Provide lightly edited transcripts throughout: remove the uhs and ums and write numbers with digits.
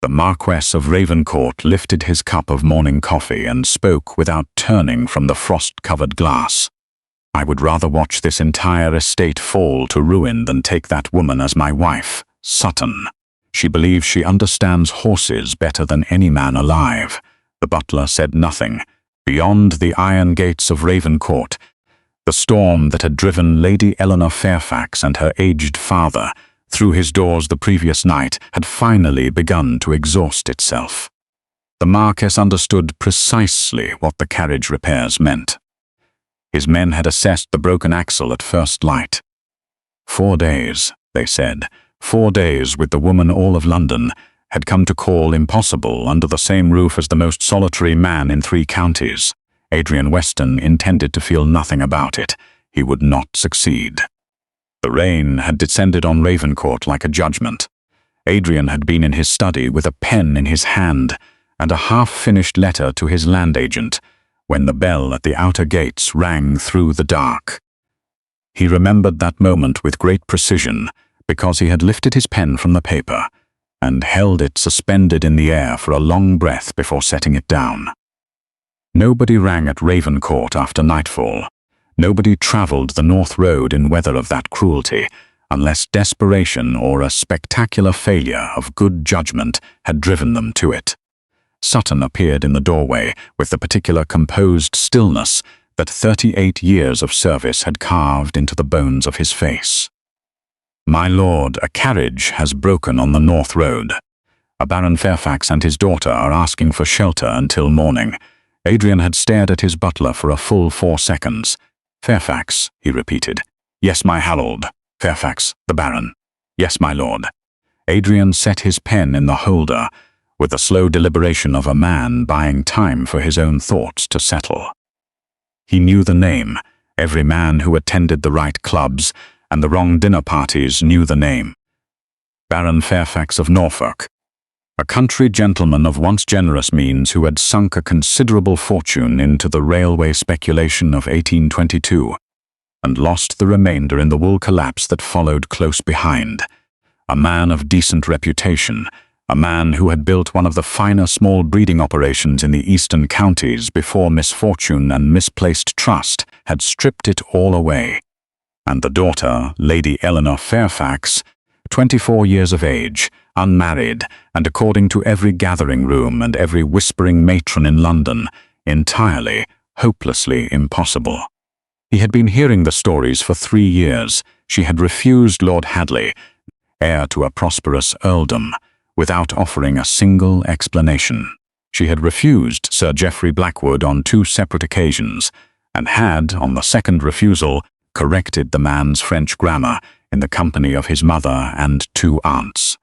The Marquess of Ravencourt lifted his cup of morning coffee and spoke without turning from the frost-covered glass. "I would rather watch this entire estate fall to ruin than take that woman as my wife, Sutton. She believes she understands horses better than any man alive." The butler said nothing. Beyond the iron gates of Ravencourt, the storm that had driven Lady Eleanor Fairfax and her aged father through his doors the previous night had finally begun to exhaust itself. The Marquess understood precisely what the carriage repairs meant. His men had assessed the broken axle at first light. 4 days, they said, 4 days with the woman all of London had come to call impossible under the same roof as the most solitary man in 3 counties. Adrian Weston intended to feel nothing about it. He would not succeed. The rain had descended on Ravencourt like a judgment. Adrian had been in his study with a pen in his hand and a half-finished letter to his land agent when the bell at the outer gates rang through the dark. He remembered that moment with great precision because he had lifted his pen from the paper and held it suspended in the air for a long breath before setting it down. Nobody rang at Ravencourt after nightfall. Nobody travelled the North Road in weather of that cruelty, unless desperation or a spectacular failure of good judgment had driven them to it. Sutton appeared in the doorway with the particular composed stillness that 38 years of service had carved into the bones of his face. "My lord, a carriage has broken on the North Road. A Baron Fairfax and his daughter are asking for shelter until morning." Adrian had stared at his butler for a full 4 seconds. "Fairfax," he repeated. "Yes, my Harold. Fairfax, the Baron. Yes, my lord." Adrian set his pen in the holder with the slow deliberation of a man buying time for his own thoughts to settle. He knew the name. Every man who attended the right clubs and the wrong dinner parties knew the name. Baron Fairfax of Norfolk. A country gentleman of once generous means who had sunk a considerable fortune into the railway speculation of 1822 and lost the remainder in the wool collapse that followed close behind. A man of decent reputation, a man who had built one of the finer small breeding operations in the eastern counties before misfortune and misplaced trust had stripped it all away. And the daughter, Lady Eleanor Fairfax, 24 years of age, unmarried, and according to every gathering room and every whispering matron in London, entirely, hopelessly impossible. He had been hearing the stories for 3 years. She had refused Lord Hadley, heir to a prosperous earldom, without offering a single explanation. She had refused Sir Geoffrey Blackwood on 2 separate occasions, and had, on the second refusal, corrected the man's French grammar in the company of his mother and 2 aunts.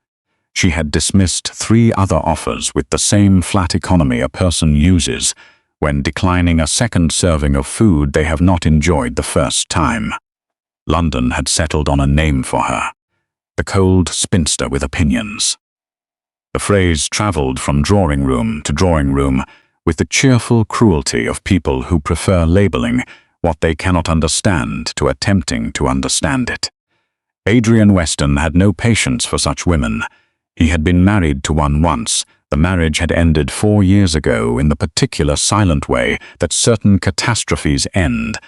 She had dismissed 3 other offers with the same flat economy a person uses when declining a second serving of food they have not enjoyed the first time. London had settled on a name for her: the cold spinster with opinions. The phrase travelled from drawing room to drawing room with the cheerful cruelty of people who prefer labelling what they cannot understand to attempting to understand it. Adrian Weston had no patience for such women. He had been married to one once. The marriage had ended 4 years ago in the particular silent way that certain catastrophes end,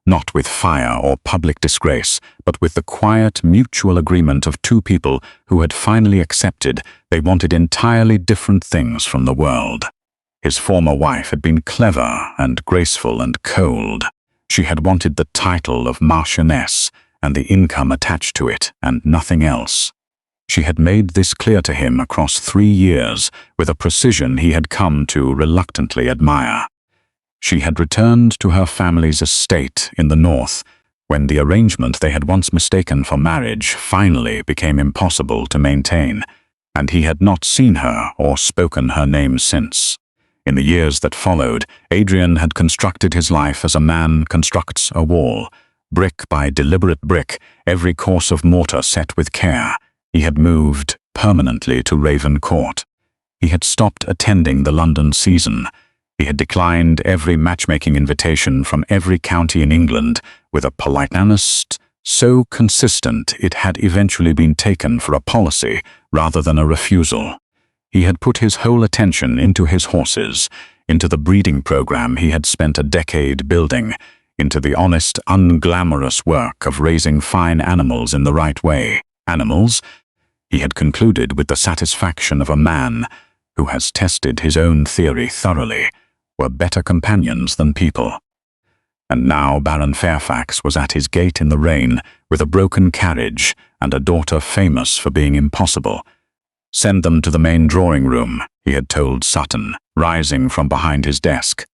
not with fire or public disgrace, but with the quiet mutual agreement of 2 people who had finally accepted they wanted entirely different things from the world. His former wife had been clever and graceful and cold. She had wanted the title of Marchioness and the income attached to it, and nothing else. She had made this clear to him across 3 years with a precision he had come to reluctantly admire. She had returned to her family's estate in the north when the arrangement they had once mistaken for marriage finally became impossible to maintain, and he had not seen her or spoken her name since. In the years that followed, Adrian had constructed his life as a man constructs a wall, brick by deliberate brick, every course of mortar set with care. He had moved permanently to Ravencourt. He had stopped attending the London season. He had declined every matchmaking invitation from every county in England with a politeness so consistent it had eventually been taken for a policy rather than a refusal. He had put his whole attention into his horses, into the breeding program he had spent a decade building, into the honest, unglamorous work of raising fine animals in the right way. Animals, he had concluded with the satisfaction of a man who has tested his own theory thoroughly, were better companions than people. And now Baron Fairfax was at his gate in the rain with a broken carriage and a daughter famous for being impossible. "Send them to the main drawing room," he had told Sutton, rising from behind his desk.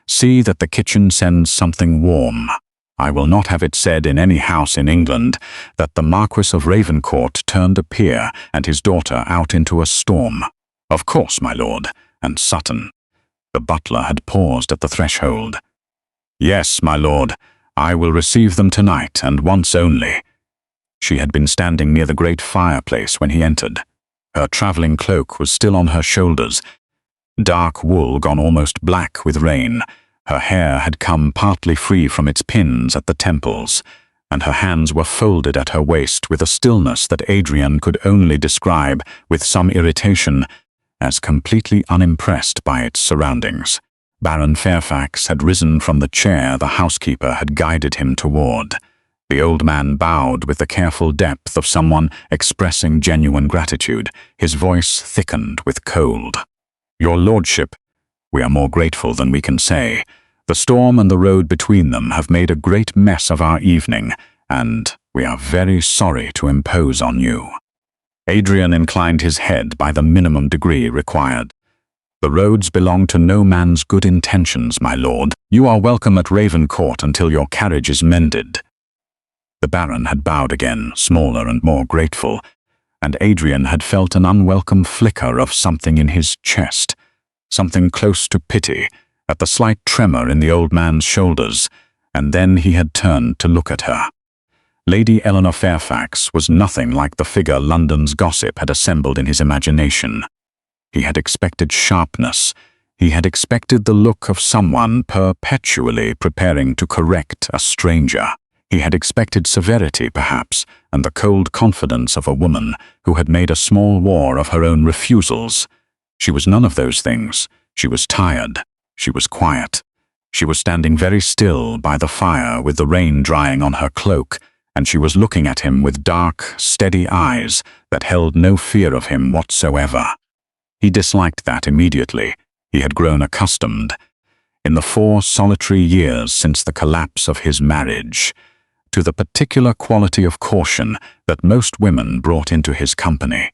"See that the kitchen sends something warm. I will not have it said in any house in England that the Marquis of Ravencourt turned a peer and his daughter out into a storm." "Of course, my lord." And Sutton. The butler had paused at the threshold. "Yes, my lord, I will receive them tonight, and once only." She had been standing near the great fireplace when he entered. Her travelling cloak was still on her shoulders, dark wool gone almost black with rain. Her hair had come partly free from its pins at the temples, and her hands were folded at her waist with a stillness that Adrian could only describe, with some irritation, as completely unimpressed by its surroundings. Baron Fairfax had risen from the chair the housekeeper had guided him toward. The old man bowed with the careful depth of someone expressing genuine gratitude. His voice thickened with cold. "Your lordship, we are more grateful than we can say. The storm and the road between them have made a great mess of our evening, and we are very sorry to impose on you." Adrian inclined his head by the minimum degree required. "The roads belong to no man's good intentions, my lord. You are welcome at Ravencourt until your carriage is mended." The Baron had bowed again, smaller and more grateful, and Adrian had felt an unwelcome flicker of something in his chest, something close to pity, at the slight tremor in the old man's shoulders, and then he had turned to look at her. Lady Eleanor Fairfax was nothing like the figure London's gossip had assembled in his imagination. He had expected sharpness. He had expected the look of someone perpetually preparing to correct a stranger. He had expected severity, perhaps, and the cold confidence of a woman who had made a small war of her own refusals. She was none of those things. She was tired. She was quiet. She was standing very still by the fire with the rain drying on her cloak, and she was looking at him with dark, steady eyes that held no fear of him whatsoever. He disliked that immediately. He had grown accustomed, in the 4 solitary years since the collapse of his marriage, to the particular quality of caution that most women brought into his company.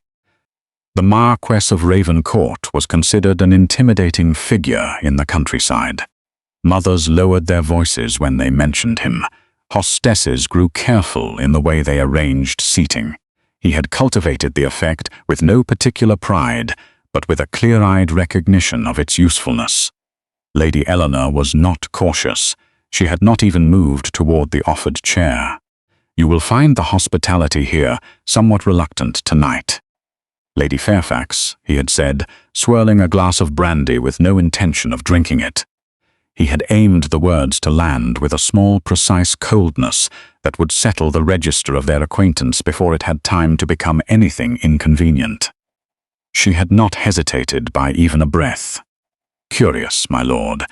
The Marquess of Ravencourt was considered an intimidating figure in the countryside. Mothers lowered their voices when they mentioned him. Hostesses grew careful in the way they arranged seating. He had cultivated the effect with no particular pride, but with a clear-eyed recognition of its usefulness. Lady Eleanor was not cautious. She had not even moved toward the offered chair. "You will find the hospitality here somewhat reluctant tonight." "Lady Fairfax," he had said, swirling a glass of brandy with no intention of drinking it. He had aimed the words to land with a small, precise coldness that would settle the register of their acquaintance before it had time to become anything inconvenient. She had not hesitated by even a breath. "Curious, my lord.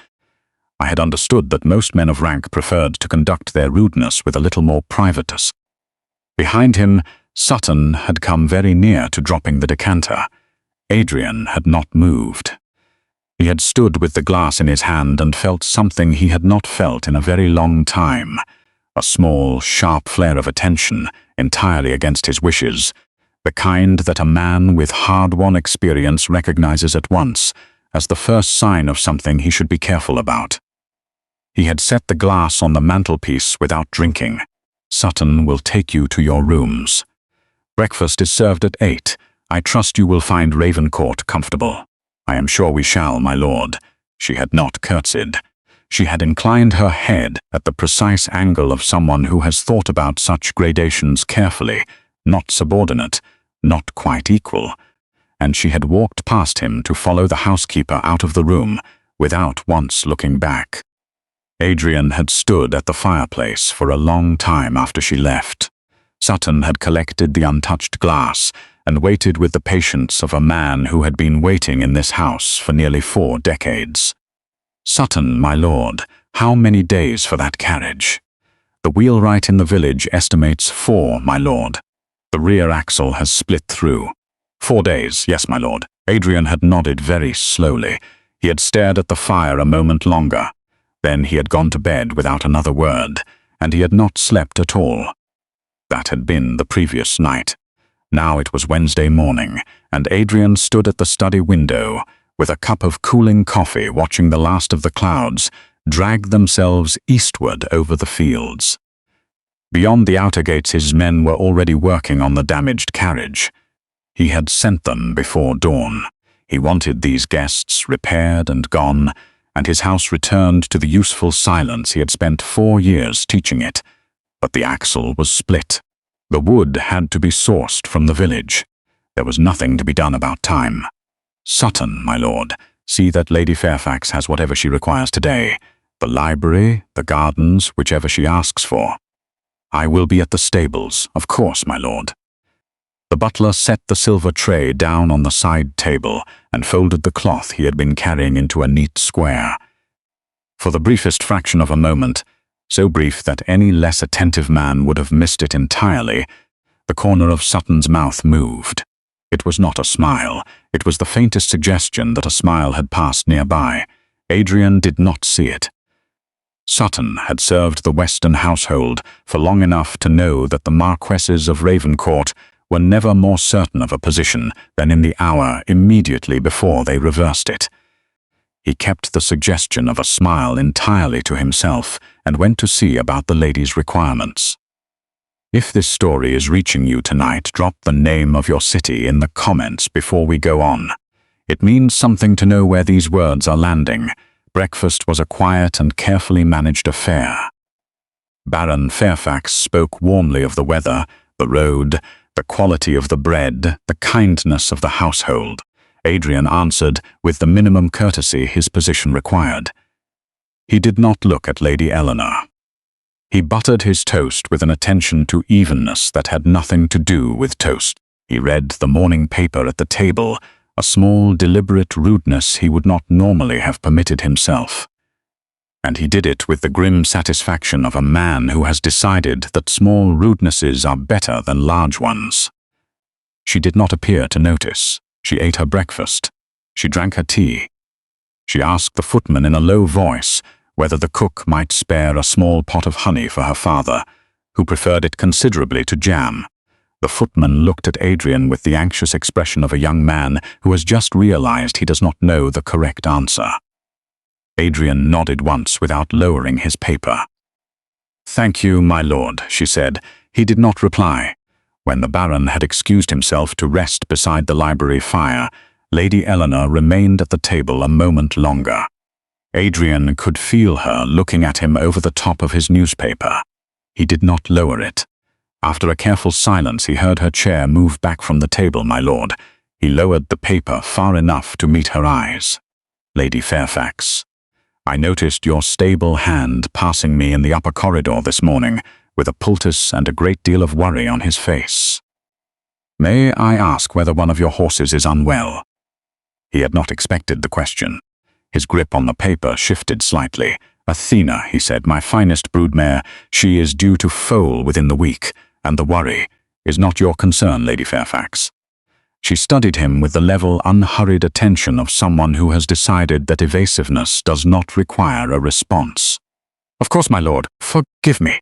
I had understood that most men of rank preferred to conduct their rudeness with a little more privateness." Behind him, Sutton had come very near to dropping the decanter. Adrian had not moved. He had stood with the glass in his hand and felt something he had not felt in a very long time, a small, sharp flare of attention, entirely against his wishes, the kind that a man with hard-won experience recognizes at once as the first sign of something he should be careful about. He had set the glass on the mantelpiece without drinking. "Sutton will take you to your rooms. Breakfast is served at 8. I trust you will find Ravencourt comfortable." "I am sure we shall, my lord." She had not curtsied. She had inclined her head at the precise angle of someone who has thought about such gradations carefully, not subordinate, not quite equal, and she had walked past him to follow the housekeeper out of the room without once looking back. Adrian had stood at the fireplace for a long time after she left. Sutton had collected the untouched glass and waited with the patience of a man who had been waiting in this house for nearly 4 decades. "Sutton, my lord, how many days for that carriage?" "The wheelwright in the village estimates 4, my lord. The rear axle has split through." 4 days, yes, my lord." Adrian had nodded very slowly. He had stared at the fire a moment longer. Then he had gone to bed without another word, and he had not slept at all. That had been the previous night. Now it was Wednesday morning, and Adrian stood at the study window with a cup of cooling coffee, watching the last of the clouds drag themselves eastward over the fields. Beyond the outer gates, his men were already working on the damaged carriage. He had sent them before dawn. He wanted these guests repaired and gone, and his house returned to the useful silence he had spent 4 years teaching it. But the axle was split. The wood had to be sourced from the village. There was nothing to be done about time. "Sutton, my lord, see that Lady Fairfax has whatever she requires today. The library, the gardens, whichever she asks for." "I will be at the stables, of course, my lord." The butler set the silver tray down on the side table and folded the cloth he had been carrying into a neat square. For the briefest fraction of a moment, so brief that any less attentive man would have missed it entirely, the corner of Sutton's mouth moved. It was not a smile. It was the faintest suggestion that a smile had passed nearby. Adrian did not see it. Sutton had served the Weston household for long enough to know that the Marquesses of Ravencourt were never more certain of a position than in the hour immediately before they reversed it. He kept the suggestion of a smile entirely to himself and went to see about the lady's requirements. If this story is reaching you tonight, drop the name of your city in the comments before we go on. It means something to know where these words are landing. Breakfast was a quiet and carefully managed affair. Baron Fairfax spoke warmly of the weather, the road, the quality of the bread, the kindness of the household. Adrian answered with the minimum courtesy his position required. He did not look at Lady Eleanor. He buttered his toast with an attention to evenness that had nothing to do with toast. He read the morning paper at the table, a small, deliberate rudeness he would not normally have permitted himself. And he did it with the grim satisfaction of a man who has decided that small rudenesses are better than large ones. She did not appear to notice. She ate her breakfast. She drank her tea. She asked the footman in a low voice whether the cook might spare a small pot of honey for her father, who preferred it considerably to jam. The footman looked at Adrian with the anxious expression of a young man who has just realized he does not know the correct answer. Adrian nodded once without lowering his paper. "Thank you, my lord," she said. He did not reply. When the Baron had excused himself to rest beside the library fire, Lady Eleanor remained at the table a moment longer. Adrian could feel her looking at him over the top of his newspaper. He did not lower it. After a careful silence, he heard her chair move back from the table, my lord. He lowered the paper far enough to meet her eyes. "Lady Fairfax, I noticed your stable hand passing me in the upper corridor this morning, with a poultice and a great deal of worry on his face. May I ask whether one of your horses is unwell?" He had not expected the question. His grip on the paper shifted slightly. "Athena," he said, "my finest broodmare, she is due to foal within the week, and the worry is not your concern, Lady Fairfax." She studied him with the level, unhurried attention of someone who has decided that evasiveness does not require a response. "Of course, my lord. Forgive me."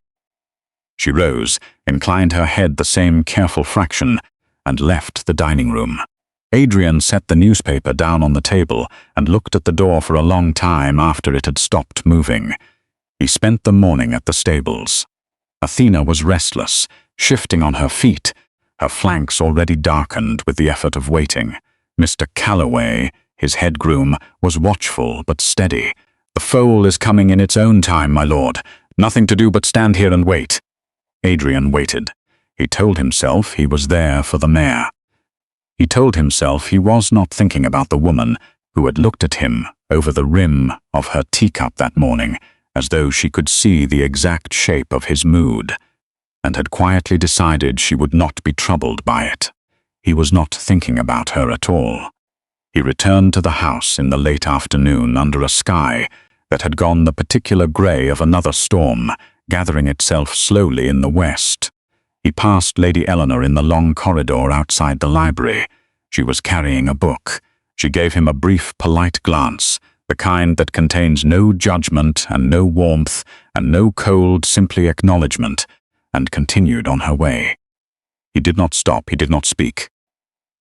She rose, inclined her head the same careful fraction, and left the dining room. Adrian set the newspaper down on the table and looked at the door for a long time after it had stopped moving. He spent the morning at the stables. Athena was restless, shifting on her feet, her flanks already darkened with the effort of waiting. Mr. Calloway, his head groom, was watchful but steady. "The foal is coming in its own time, my lord. Nothing to do but stand here and wait." Adrian waited. He told himself he was there for the mare. He told himself he was not thinking about the woman who had looked at him over the rim of her teacup that morning, as though she could see the exact shape of his mood, and had quietly decided she would not be troubled by it. He was not thinking about her at all. He returned to the house in the late afternoon under a sky that had gone the particular grey of another storm, gathering itself slowly in the west. He passed Lady Eleanor in the long corridor outside the library. She was carrying a book. She gave him a brief, polite glance, the kind that contains no judgment and no warmth and no cold, simply acknowledgement, and continued on her way. He did not stop, he did not speak.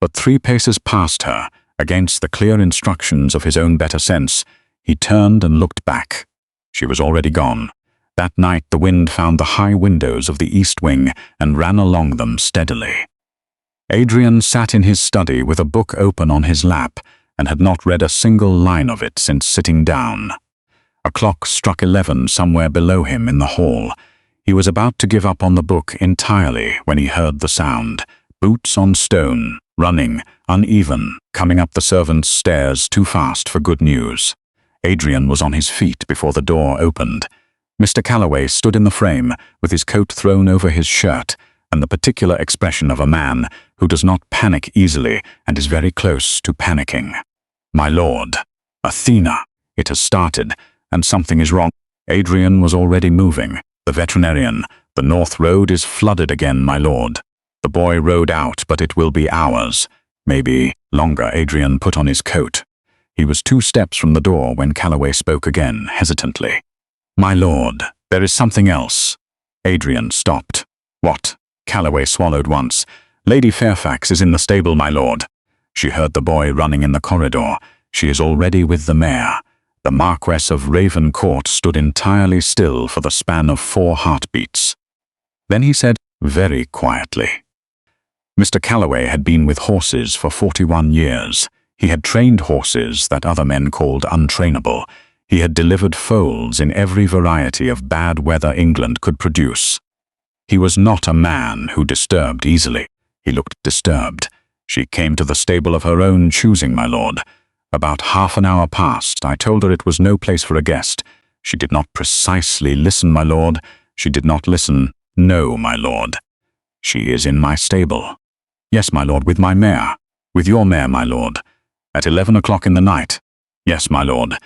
But 3 paces past her, against the clear instructions of his own better sense, he turned and looked back. She was already gone. That night the wind found the high windows of the east wing and ran along them steadily. Adrian sat in his study with a book open on his lap and had not read a single line of it since sitting down. A clock struck 11 somewhere below him in the hall. He was about to give up on the book entirely when he heard the sound. Boots on stone, running, uneven, coming up the servants' stairs too fast for good news. Adrian was on his feet before the door opened. Mr. Calloway stood in the frame, with his coat thrown over his shirt, and the particular expression of a man who does not panic easily and is very close to panicking. "My lord, Athena, it has started, and something is wrong." Adrian was already moving. "The veterinarian, the North Road is flooded again, my lord. The boy rode out, but it will be hours. Maybe longer." Adrian put on his coat. He was 2 steps from the door when Calloway spoke again, hesitantly. "My lord, there is something else." Adrian stopped. "What?" Calloway swallowed once. "Lady Fairfax is in the stable, my lord." She heard the boy running in the corridor. "She is already with the mare." The Marquess of Ravencourt stood entirely still for the span of 4 heartbeats. Then he said, very quietly, Mr. Calloway had been with horses for 41 years. He had trained horses that other men called untrainable. He had delivered foals in every variety of bad weather England could produce. He was not a man who disturbed easily. He looked disturbed. "She came to the stable of her own choosing, my lord. About half an hour passed. I told her it was no place for a guest. She did not precisely listen, my lord. She did not listen. No, my lord. She is in my stable." "Yes, my lord, with my mare." "With your mare, my lord." "At 11 o'clock in the night." "Yes, my lord."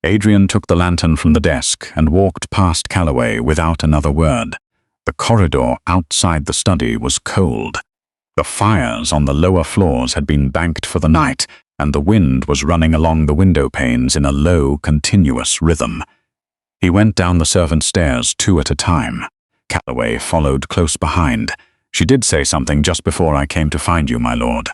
Adrian took the lantern from the desk and walked past Calloway without another word. The corridor outside the study was cold. The fires on the lower floors had been banked for the night, and the wind was running along the window panes in a low, continuous rhythm. He went down the servants' stairs 2 at a time. Calloway followed close behind. "She did say something just before I came to find you, my lord."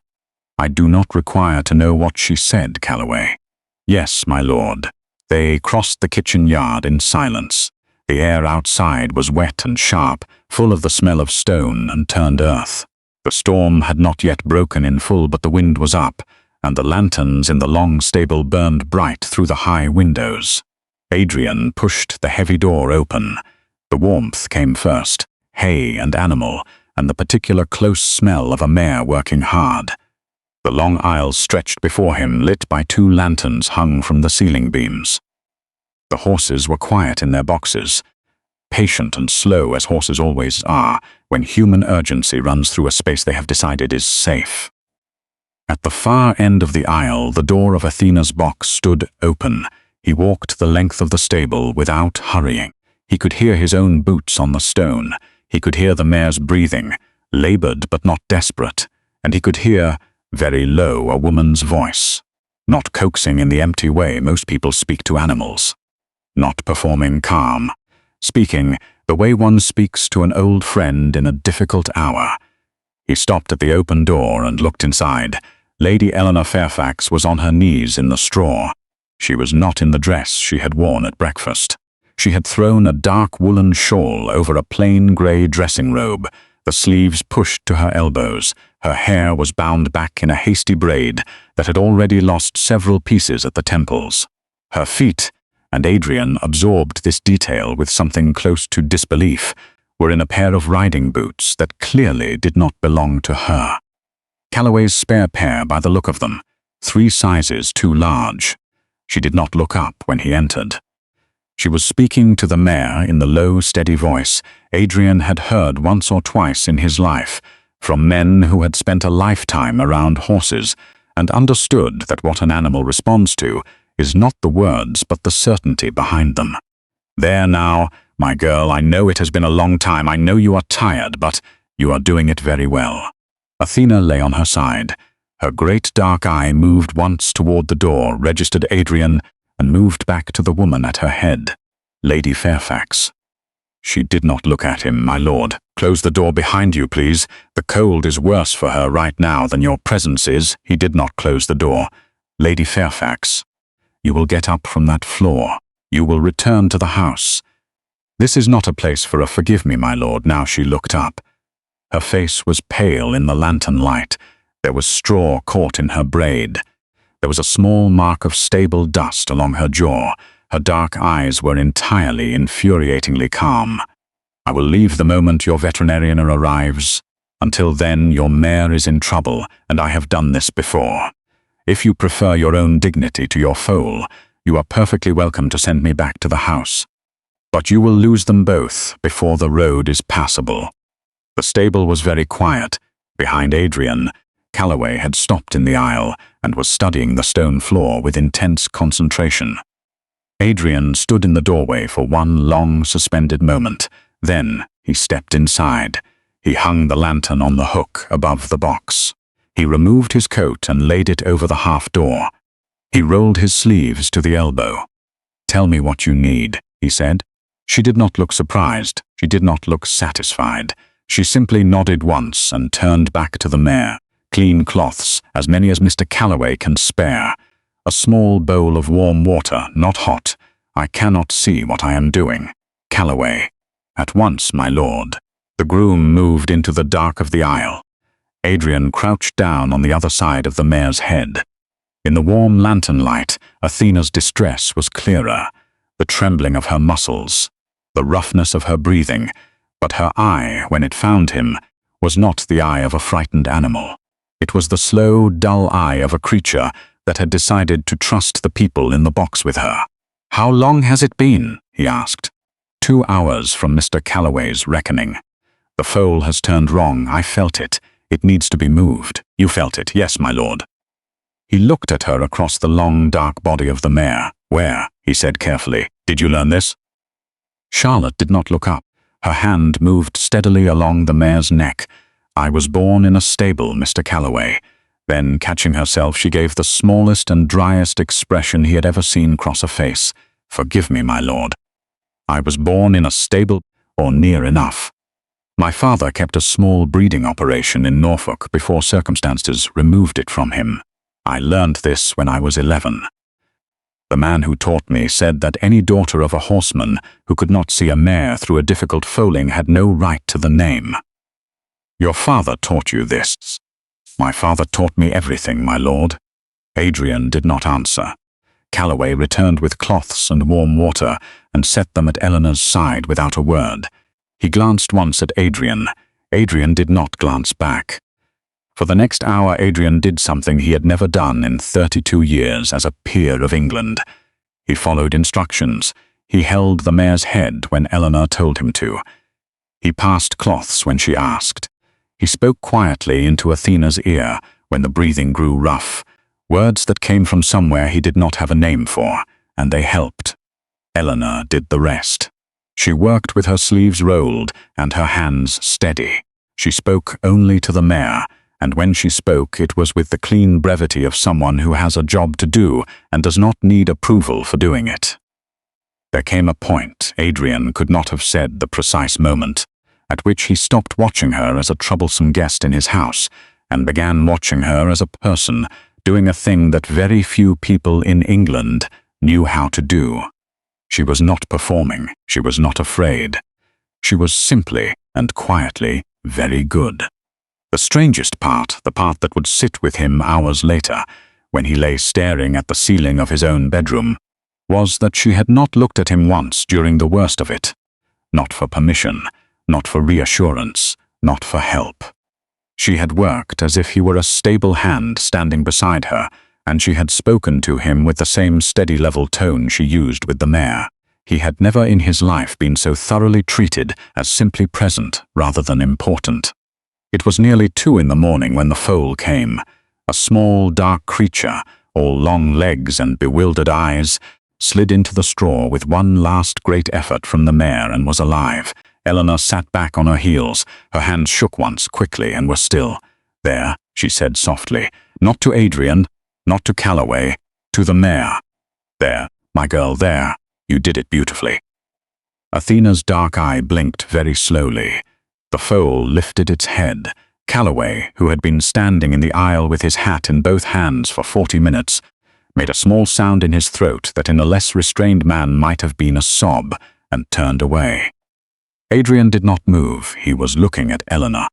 "I do not require to know what she said, Calloway." "Yes, my lord." They crossed the kitchen yard in silence. The air outside was wet and sharp, full of the smell of stone and turned earth. The storm had not yet broken in full, but the wind was up, and the lanterns in the long stable burned bright through the high windows. Adrian pushed the heavy door open. The warmth came first, hay and animal, and the particular close smell of a mare working hard. The long aisle stretched before him, lit by 2 lanterns hung from the ceiling beams. The horses were quiet in their boxes, patient and slow as horses always are when human urgency runs through a space they have decided is safe. At the far end of the aisle, the door of Athena's box stood open. He walked the length of the stable without hurrying. He could hear his own boots on the stone. He could hear the mare's breathing, labored but not desperate, and he could hear, very low, a woman's voice, not coaxing in the empty way most people speak to animals, not performing calm, speaking the way one speaks to an old friend in a difficult hour. He stopped at the open door and looked inside. Lady Eleanor Fairfax was on her knees in the straw. She was not in the dress she had worn at breakfast. She had thrown a dark woolen shawl over a plain grey dressing robe, the sleeves pushed to her elbows. Her hair was bound back in a hasty braid that had already lost several pieces at the temples. Her feet, and Adrian absorbed this detail with something close to disbelief, were in a pair of riding boots that clearly did not belong to her. Calloway's spare pair by the look of them, 3 sizes too large. She did not look up when he entered. She was speaking to the mare in the low, steady voice Adrian had heard once or twice in his life, from men who had spent a lifetime around horses and understood that what an animal responds to is not the words but the certainty behind them. There now, my girl, I know it has been a long time, I know you are tired, but you are doing it very well. Athena lay on her side. Her great dark eye moved once toward the door, registered Adrian, and moved back to the woman at her head, Lady Fairfax. She did not look at him, my lord. Close the door behind you, please. The cold is worse for her right now than your presence is. He did not close the door. Lady Fairfax, you will get up from that floor. You will return to the house. This is not a place for a forgive me, my lord. Now she looked up. Her face was pale in the lantern light. There was straw caught in her braid. There was a small mark of stable dust along her jaw. Her dark eyes were entirely, infuriatingly calm. I will leave the moment your veterinarian arrives. Until then, your mare is in trouble, and I have done this before. If you prefer your own dignity to your foal, you are perfectly welcome to send me back to the house. But you will lose them both before the road is passable. The stable was very quiet. Behind Adrian, Calloway had stopped in the aisle and was studying the stone floor with intense concentration. Adrian stood in the doorway for one long, suspended moment. Then he stepped inside. He hung the lantern on the hook above the box. He removed his coat and laid it over the half door. He rolled his sleeves to the elbow. "Tell me what you need," he said. She did not look surprised. She did not look satisfied. She simply nodded once and turned back to the mare. "Clean cloths, as many as Mr. Calloway can spare. A small bowl of warm water, not hot. I cannot see what I am doing. Calloway." "At once, my lord." The groom moved into the dark of the aisle. Adrian crouched down on the other side of the mare's head. In the warm lantern light, Athena's distress was clearer, the trembling of her muscles, the roughness of her breathing, but her eye, when it found him, was not the eye of a frightened animal. It was the slow, dull eye of a creature that had decided to trust the people in the box with her. "How long has it been?" he asked. 2 hours from Mr. Calloway's reckoning. "The foal has turned wrong. I felt it. It needs to be moved." "You felt it?" "Yes, my lord." He looked at her across the long, dark body of the mare. "Where?" he said carefully. "Did you learn this?" Charlotte did not look up. Her hand moved steadily along the mare's neck. "I was born in a stable, Mr. Calloway." Then, catching herself, she gave the smallest and driest expression he had ever seen cross a face. "Forgive me, my lord. I was born in a stable, or near enough. My father kept a small breeding operation in Norfolk before circumstances removed it from him. I learned this when I was 11. The man who taught me said that any daughter of a horseman who could not see a mare through a difficult foaling had no right to the name." "Your father taught you this?" "My father taught me everything, my lord." Adrian did not answer. Calloway returned with cloths and warm water and set them at Eleanor's side without a word. He glanced once at Adrian. Adrian did not glance back. For the next hour, Adrian did something he had never done in 32 years as a peer of England. He followed instructions. He held the mare's head when Eleanor told him to. He passed cloths when she asked. He spoke quietly into Athena's ear when the breathing grew rough, words that came from somewhere he did not have a name for, and they helped. Eleanor did the rest. She worked with her sleeves rolled and her hands steady. She spoke only to the mare, and when she spoke it was with the clean brevity of someone who has a job to do and does not need approval for doing it. There came a point, Adrian could not have said the precise moment, at which he stopped watching her as a troublesome guest in his house and began watching her as a person doing a thing that very few people in England knew how to do. She was not performing. She was not afraid. She was simply and quietly very good. The strangest part, the part that would sit with him hours later, when he lay staring at the ceiling of his own bedroom, was that she had not looked at him once during the worst of it. Not for permission, not for reassurance, not for help. She had worked as if he were a stable hand standing beside her, and she had spoken to him with the same steady level tone she used with the mare. He had never in his life been so thoroughly treated as simply present rather than important. It was nearly 2 in the morning when the foal came. A small, dark creature, all long legs and bewildered eyes, slid into the straw with one last great effort from the mare and was alive. Eleanor sat back on her heels. Her hands shook once, quickly, and were still. "There," she said softly. "Not to Adrian, not to Calloway, to the mare. There, my girl, there. You did it beautifully." Athena's dark eye blinked very slowly. The foal lifted its head. Calloway, who had been standing in the aisle with his hat in both hands for 40 minutes, made a small sound in his throat that in a less restrained man might have been a sob, and turned away. Adrian did not move. He was looking at Eleanor.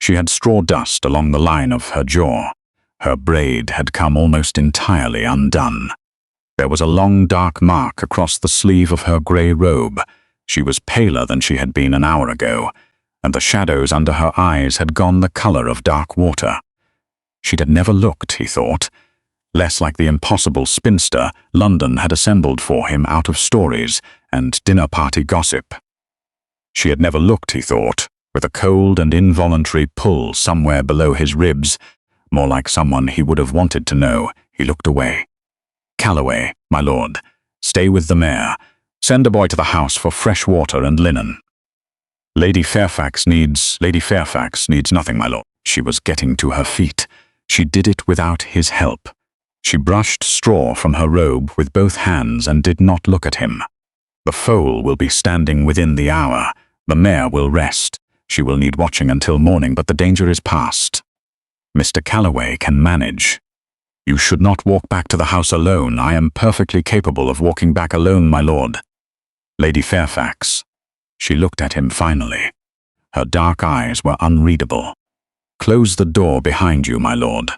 She had straw dust along the line of her jaw. Her braid had come almost entirely undone. There was a long dark mark across the sleeve of her grey robe. She was paler than she had been an hour ago, and the shadows under her eyes had gone the colour of dark water. She had never looked, he thought, less like the impossible spinster London had assembled for him out of stories and dinner-party gossip. She had never looked, he thought, with a cold and involuntary pull somewhere below his ribs, more like someone he would have wanted to know. He looked away. "Calloway, my lord, stay with the mare. Send a boy to the house for fresh water and linen." Lady Fairfax needs nothing, my lord." She was getting to her feet. She did it without his help. She brushed straw from her robe with both hands and did not look at him. "The foal will be standing within the hour. The mare will rest. She will need watching until morning, but the danger is past. Mr. Calloway can manage. You should not walk back to the house alone. I am perfectly capable of walking back alone, my lord." "Lady Fairfax." She looked at him finally. Her dark eyes were unreadable. "Close the door behind you, my lord.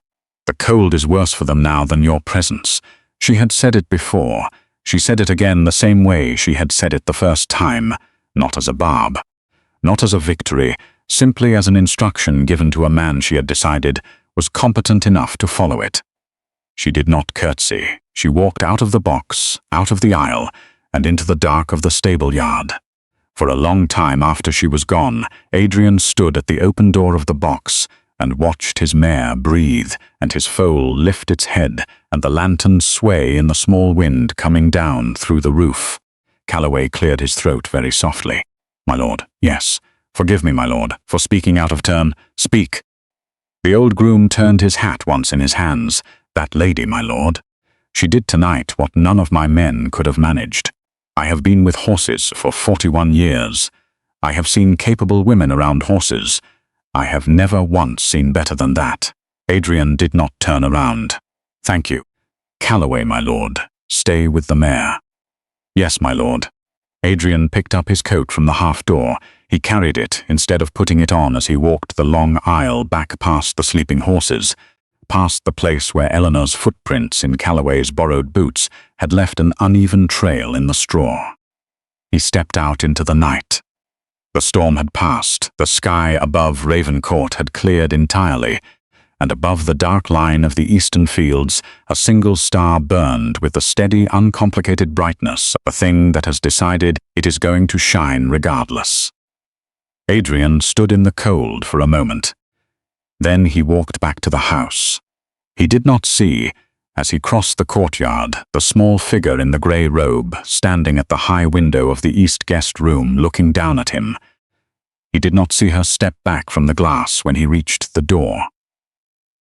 The cold is worse for them now than your presence." She had said it before. She said it again the same way she had said it the first time, not as a barb, not as a victory, simply as an instruction given to a man she had decided was competent enough to follow it. She did not curtsy. She walked out of the box, out of the aisle, and into the dark of the stable yard. For a long time after she was gone, Adrian stood at the open door of the box and watched his mare breathe and his foal lift its head and the lantern sway in the small wind coming down through the roof. Calloway cleared his throat very softly. "My lord, yes. Forgive me, my lord, for speaking out of turn. Speak." The old groom turned his hat once in his hands. "That lady, my lord. She did tonight what none of my men could have managed. I have been with horses for 41 years. I have seen capable women around horses. I have never once seen better than that." Adrian did not turn around. "Thank you." "Calloway, my lord, stay with the mare." "Yes, my lord." Adrian picked up his coat from the half-door. He carried it instead of putting it on as he walked the long aisle back past the sleeping horses, past the place where Eleanor's footprints in Calloway's borrowed boots had left an uneven trail in the straw. He stepped out into the night. The storm had passed. The sky above Ravencourt had cleared entirely, and above the dark line of the eastern fields a single star burned with the steady, uncomplicated brightness of a thing that has decided it is going to shine regardless. Adrian stood in the cold for a moment. Then he walked back to the house. He did not see, as he crossed the courtyard, the small figure in the grey robe standing at the high window of the east guest room looking down at him. He did not see her step back from the glass when he reached the door.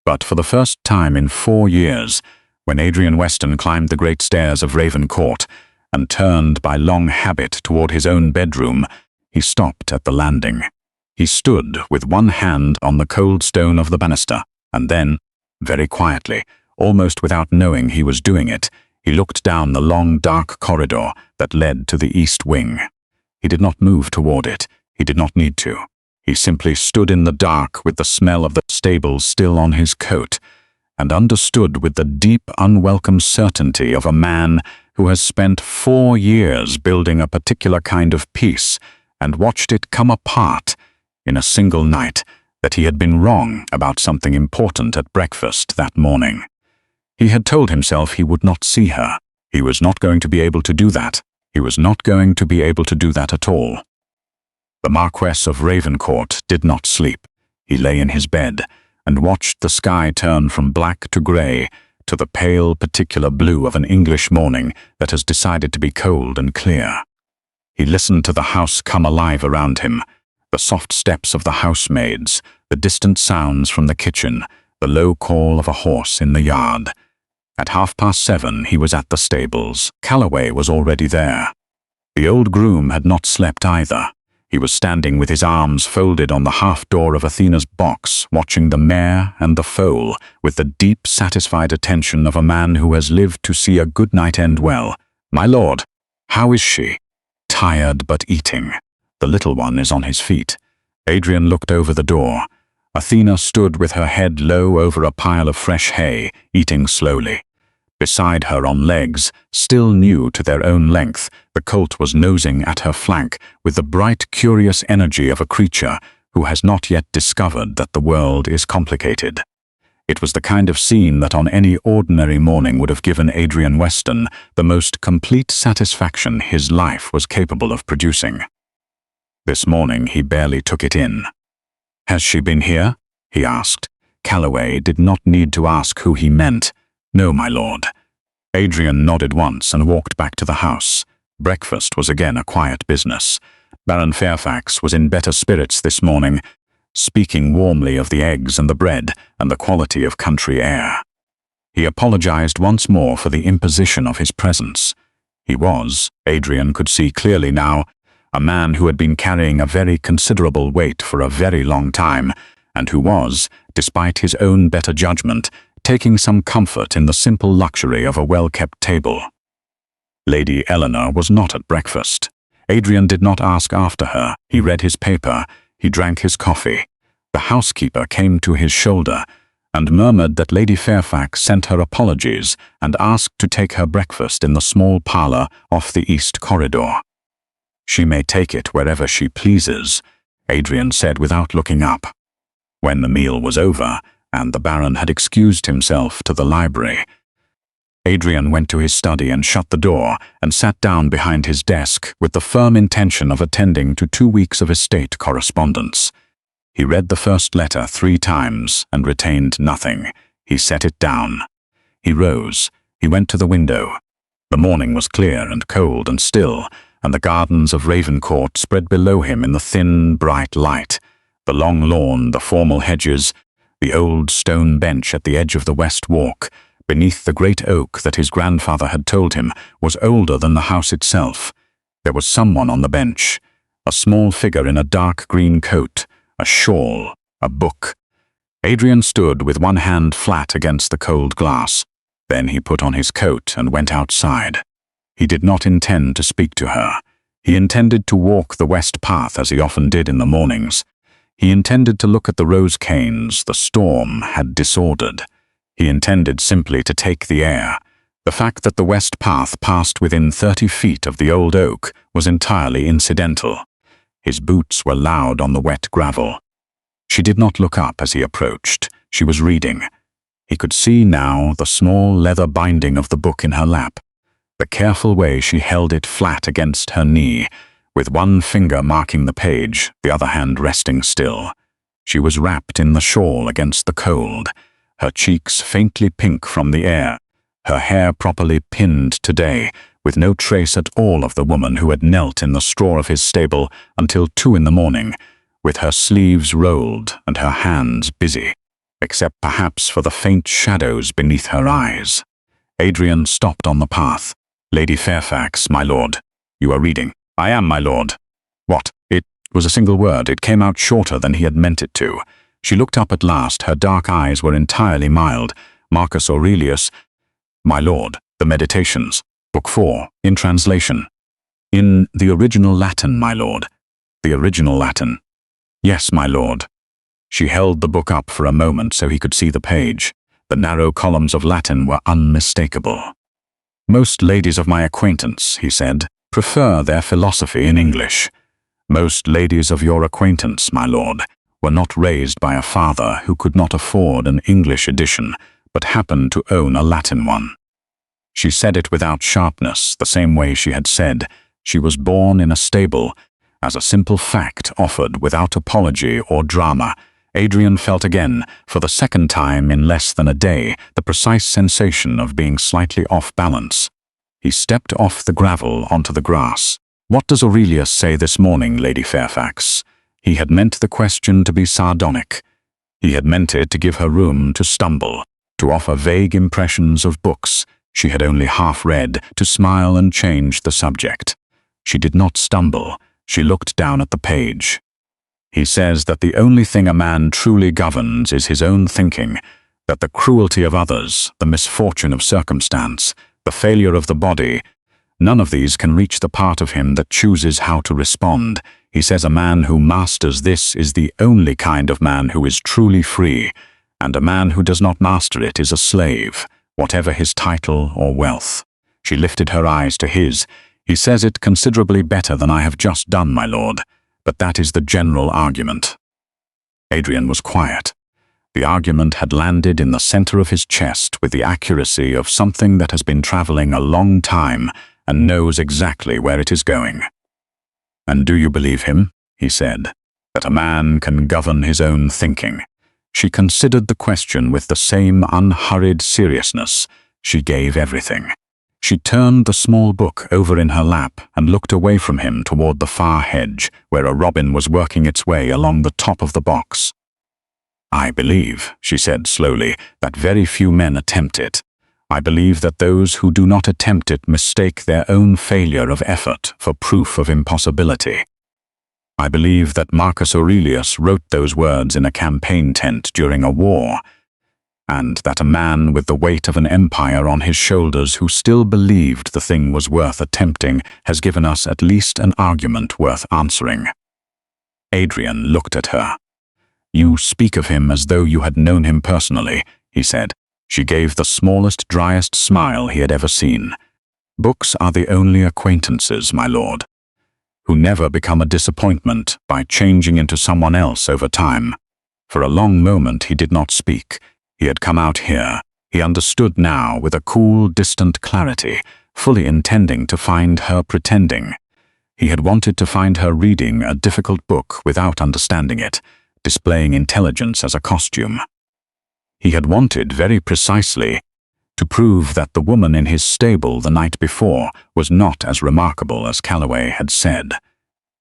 But for the first time in 4 years, when Adrian Weston climbed the great stairs of Ravencourt and turned by long habit toward his own bedroom, he stopped at the landing. He stood with one hand on the cold stone of the banister, and then, very quietly, almost without knowing he was doing it, he looked down the long dark corridor that led to the east wing. He did not move toward it. He did not need to. He simply stood in the dark with the smell of the stables still on his coat, and understood with the deep, unwelcome certainty of a man who has spent 4 years building a particular kind of peace and watched it come apart in a single night, that he had been wrong about something important at breakfast that morning. He had told himself he would not see her. He was not going to be able to do that. He was not going to be able to do that at all. The Marquess of Ravencourt did not sleep. He lay in his bed and watched the sky turn from black to grey to the pale particular blue of an English morning that has decided to be cold and clear. He listened to the house come alive around him, the soft steps of the housemaids, the distant sounds from the kitchen, the low call of a horse in the yard. At 7:30 he was at the stables. Calloway was already there. The old groom had not slept either. He was standing with his arms folded on the half-door of Athena's box, watching the mare and the foal with the deep, satisfied attention of a man who has lived to see a good night end well. "My lord, how is she?" "Tired but eating. The little one is on his feet." Adrian looked over the door. Athena stood with her head low over a pile of fresh hay, eating slowly. Beside her on legs, still new to their own length, the colt was nosing at her flank with the bright, curious energy of a creature who has not yet discovered that the world is complicated. It was the kind of scene that on any ordinary morning would have given Adrian Weston the most complete satisfaction his life was capable of producing. This morning he barely took it in. "Has she been here?" he asked. Calloway did not need to ask who he meant. "No, my lord." Adrian nodded once and walked back to the house. Breakfast was again a quiet business. Baron Fairfax was in better spirits this morning, speaking warmly of the eggs and the bread and the quality of country air. He apologized once more for the imposition of his presence. He was, Adrian could see clearly now, a man who had been carrying a very considerable weight for a very long time, and who was, despite his own better judgment, taking some comfort in the simple luxury of a well-kept table. Lady Eleanor was not at breakfast. Adrian did not ask after her. He read his paper. He drank his coffee. The housekeeper came to his shoulder and murmured that Lady Fairfax sent her apologies and asked to take her breakfast in the small parlour off the east corridor. "She may take it wherever she pleases," Adrian said without looking up. When the meal was over, and the Baron had excused himself to the library, Adrian went to his study and shut the door and sat down behind his desk with the firm intention of attending to 2 weeks of estate correspondence. He read the first letter 3 times and retained nothing. He set it down. He rose. He went to the window. The morning was clear and cold and still, and the gardens of Ravencourt spread below him in the thin, bright light. The long lawn, the formal hedges, the old stone bench at the edge of the west walk, beneath the great oak that his grandfather had told him was older than the house itself. There was someone on the bench, a small figure in a dark green coat, a shawl, a book. Adrian stood with one hand flat against the cold glass. Then he put on his coat and went outside. He did not intend to speak to her. He intended to walk the west path as he often did in the mornings. He intended to look at the rose canes the storm had disordered. He intended simply to take the air. The fact that the west path passed within 30 feet of the old oak was entirely incidental. His boots were loud on the wet gravel. She did not look up as he approached. She was reading. He could see now the small leather binding of the book in her lap, the careful way she held it flat against her knee, with one finger marking the page, the other hand resting still. She was wrapped in the shawl against the cold, her cheeks faintly pink from the air, her hair properly pinned today, with no trace at all of the woman who had knelt in the straw of his stable until 2 in the morning, with her sleeves rolled and her hands busy, except perhaps for the faint shadows beneath her eyes. Adrian stopped on the path. "Lady Fairfax, my lord. You are reading." "I am, my lord." "What?" It was a single word. It came out shorter than he had meant it to. She looked up at last. Her dark eyes were entirely mild. Marcus Aurelius. "My lord, the Meditations, Book 4, in translation." "In the original Latin, my lord." "The original Latin?" "Yes, my lord." She held the book up for a moment so he could see the page. The narrow columns of Latin were unmistakable. "Most ladies of my acquaintance," he said, "prefer their philosophy in English. Most ladies of your acquaintance, my lord, were not raised by a father who could not afford an English edition, but happened to own a Latin one." She said it without sharpness, the same way she had said she was born in a stable, as a simple fact offered without apology or drama, Adrian felt again, for the second time in less than a day, the precise sensation of being slightly off balance. He stepped off the gravel onto the grass. "What does Aurelius say this morning, Lady Fairfax?" He had meant the question to be sardonic. He had meant it to give her room to stumble, to offer vague impressions of books she had only half read, to smile and change the subject. She did not stumble. She looked down at the page. "He says that the only thing a man truly governs is his own thinking, that the cruelty of others, the misfortune of circumstance, the failure of the body, none of these can reach the part of him that chooses how to respond. He says a man who masters this is the only kind of man who is truly free, and a man who does not master it is a slave, whatever his title or wealth." She lifted her eyes to his. "He says it considerably better than I have just done, my lord, but that is the general argument." Adrian was quiet. The argument had landed in the center of his chest with the accuracy of something that has been traveling a long time and knows exactly where it is going. "And do you believe him?" he said, "that a man can govern his own thinking?" She considered the question with the same unhurried seriousness. She gave everything. She turned the small book over in her lap and looked away from him toward the far hedge, where a robin was working its way along the top of the box. "I believe," she said slowly, "that very few men attempt it. I believe that those who do not attempt it mistake their own failure of effort for proof of impossibility. I believe that Marcus Aurelius wrote those words in a campaign tent during a war, and that a man with the weight of an empire on his shoulders who still believed the thing was worth attempting has given us at least an argument worth answering." Adrian looked at her. "You speak of him as though you had known him personally," he said. She gave the smallest, driest smile he had ever seen. "Books are the only acquaintances, my lord, who never become a disappointment by changing into someone else over time." For a long moment he did not speak. He had come out here. He understood now with a cool, distant clarity, fully intending to find her pretending. He had wanted to find her reading a difficult book without understanding it, displaying intelligence as a costume. He had wanted, very precisely, to prove that the woman in his stable the night before was not as remarkable as Calloway had said.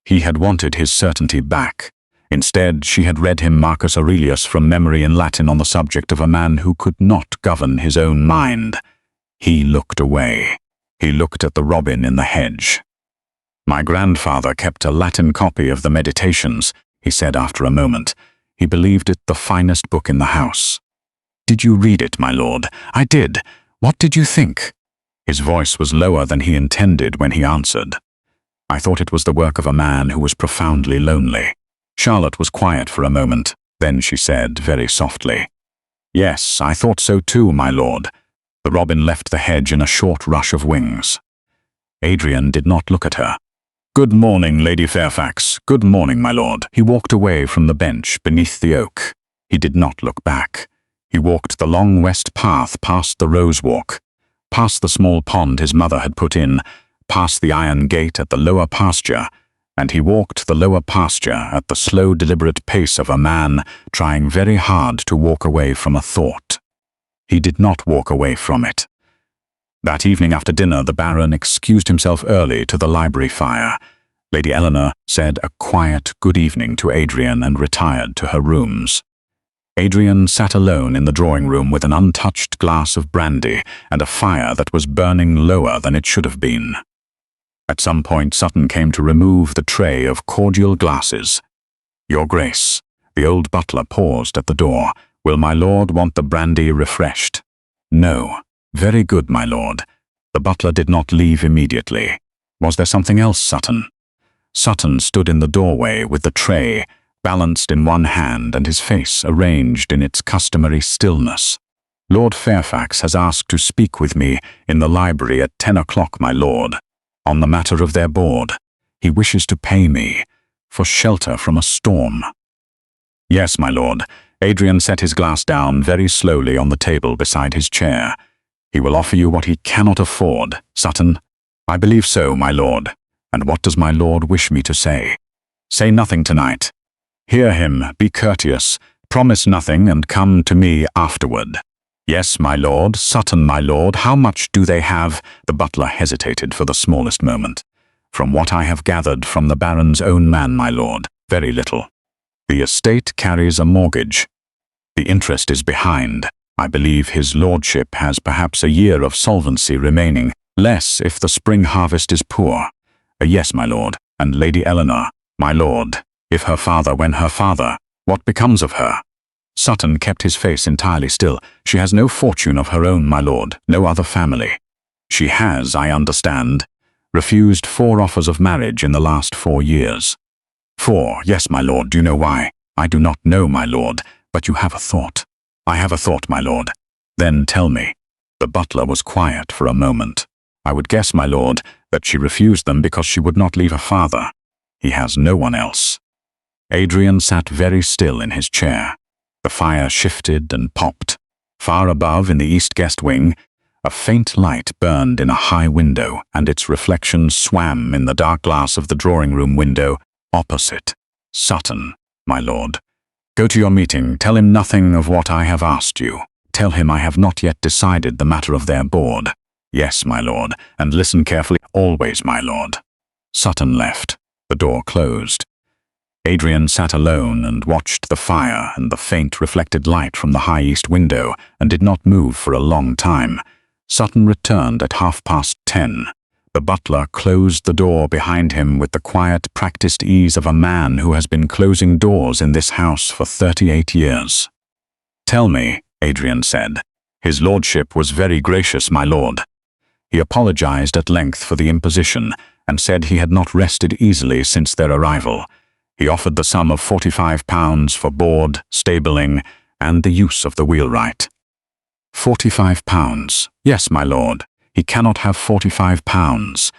He had wanted his certainty back. Instead, she had read him Marcus Aurelius from memory in Latin on the subject of a man who could not govern his own mind. He looked away. He looked at the robin in the hedge. "My grandfather kept a Latin copy of the Meditations," he said after a moment. "He believed it the finest book in the house." "Did you read it, my lord?" "I did. What did you think?" His voice was lower than he intended when he answered. "I thought it was the work of a man who was profoundly lonely." Charlotte was quiet for a moment. Then she said, very softly, "Yes, I thought so too, my lord." The robin left the hedge in a short rush of wings. Adrian did not look at her. "Good morning, Lady Fairfax. Good morning, my lord." He walked away from the bench beneath the oak. He did not look back. He walked the long west path past the rose walk, past the small pond his mother had put in, past the iron gate at the lower pasture, and he walked the lower pasture at the slow, deliberate pace of a man trying very hard to walk away from a thought. He did not walk away from it. That evening after dinner, the Baron excused himself early to the library fire. Lady Eleanor said a quiet good evening to Adrian and retired to her rooms. Adrian sat alone in the drawing room with an untouched glass of brandy and a fire that was burning lower than it should have been. At some point Sutton came to remove the tray of cordial glasses. "Your Grace," the old butler paused at the door. "Will my lord want the brandy refreshed?" "No." "Very good, my lord." The butler did not leave immediately. "Was there something else, Sutton?" Sutton stood in the doorway with the tray balanced in one hand and his face arranged in its customary stillness. "Lord Fairfax has asked to speak with me in the library at 10 o'clock, my lord, on the matter of their board. He wishes to pay me for shelter from a storm." "Yes, my lord." Adrian set his glass down very slowly on the table beside his chair. "He will offer you what he cannot afford, Sutton." "I believe so, my lord." "And what does my lord wish me to say?" "Say nothing tonight. Hear him, be courteous, Promise nothing and come to me afterward. Yes, my lord, Sutton, my lord, how much do they have? The butler hesitated for the smallest moment. From what I have gathered from the baron's own man, my lord, very little. The estate carries a mortgage. The interest is behind. I believe his lordship has perhaps a year of solvency remaining, less if the spring harvest is poor. Yes, my lord, and Lady Eleanor, my lord, if her father, when her father, what becomes of her? Sutton kept his face entirely still. She has no fortune of her own, my lord, no other family. She has, I understand, refused 4 offers of marriage in the last 4 years. 4, yes, my lord, do you know why? I do not know, my lord, but you have a thought. I have a thought, my lord. Then tell me. The butler was quiet for a moment. I would guess, my lord, that she refused them because she would not leave her father. He has no one else. Adrian sat very still in his chair. The fire shifted and popped. Far above, in the east guest wing, a faint light burned in a high window, and its reflection swam in the dark glass of the drawing-room window opposite. Sutton, my lord. Go to your meeting. Tell him nothing of what I have asked you. Tell him I have not yet decided the matter of their board. Yes, my lord, and listen carefully. Always, my lord. Sutton left. The door closed. Adrian sat alone and watched the fire and the faint reflected light from the high east window and did not move for a long time. Sutton returned at 10:30. The butler closed the door behind him with the quiet, practiced ease of a man who has been closing doors in this house for 38 years. Tell me, Adrian said. His lordship was very gracious, my lord. He apologized at length for the imposition and said he had not rested easily since their arrival. He offered the sum of £45 for board, stabling, and the use of the wheelwright. £45. Yes, my lord. He cannot have £45.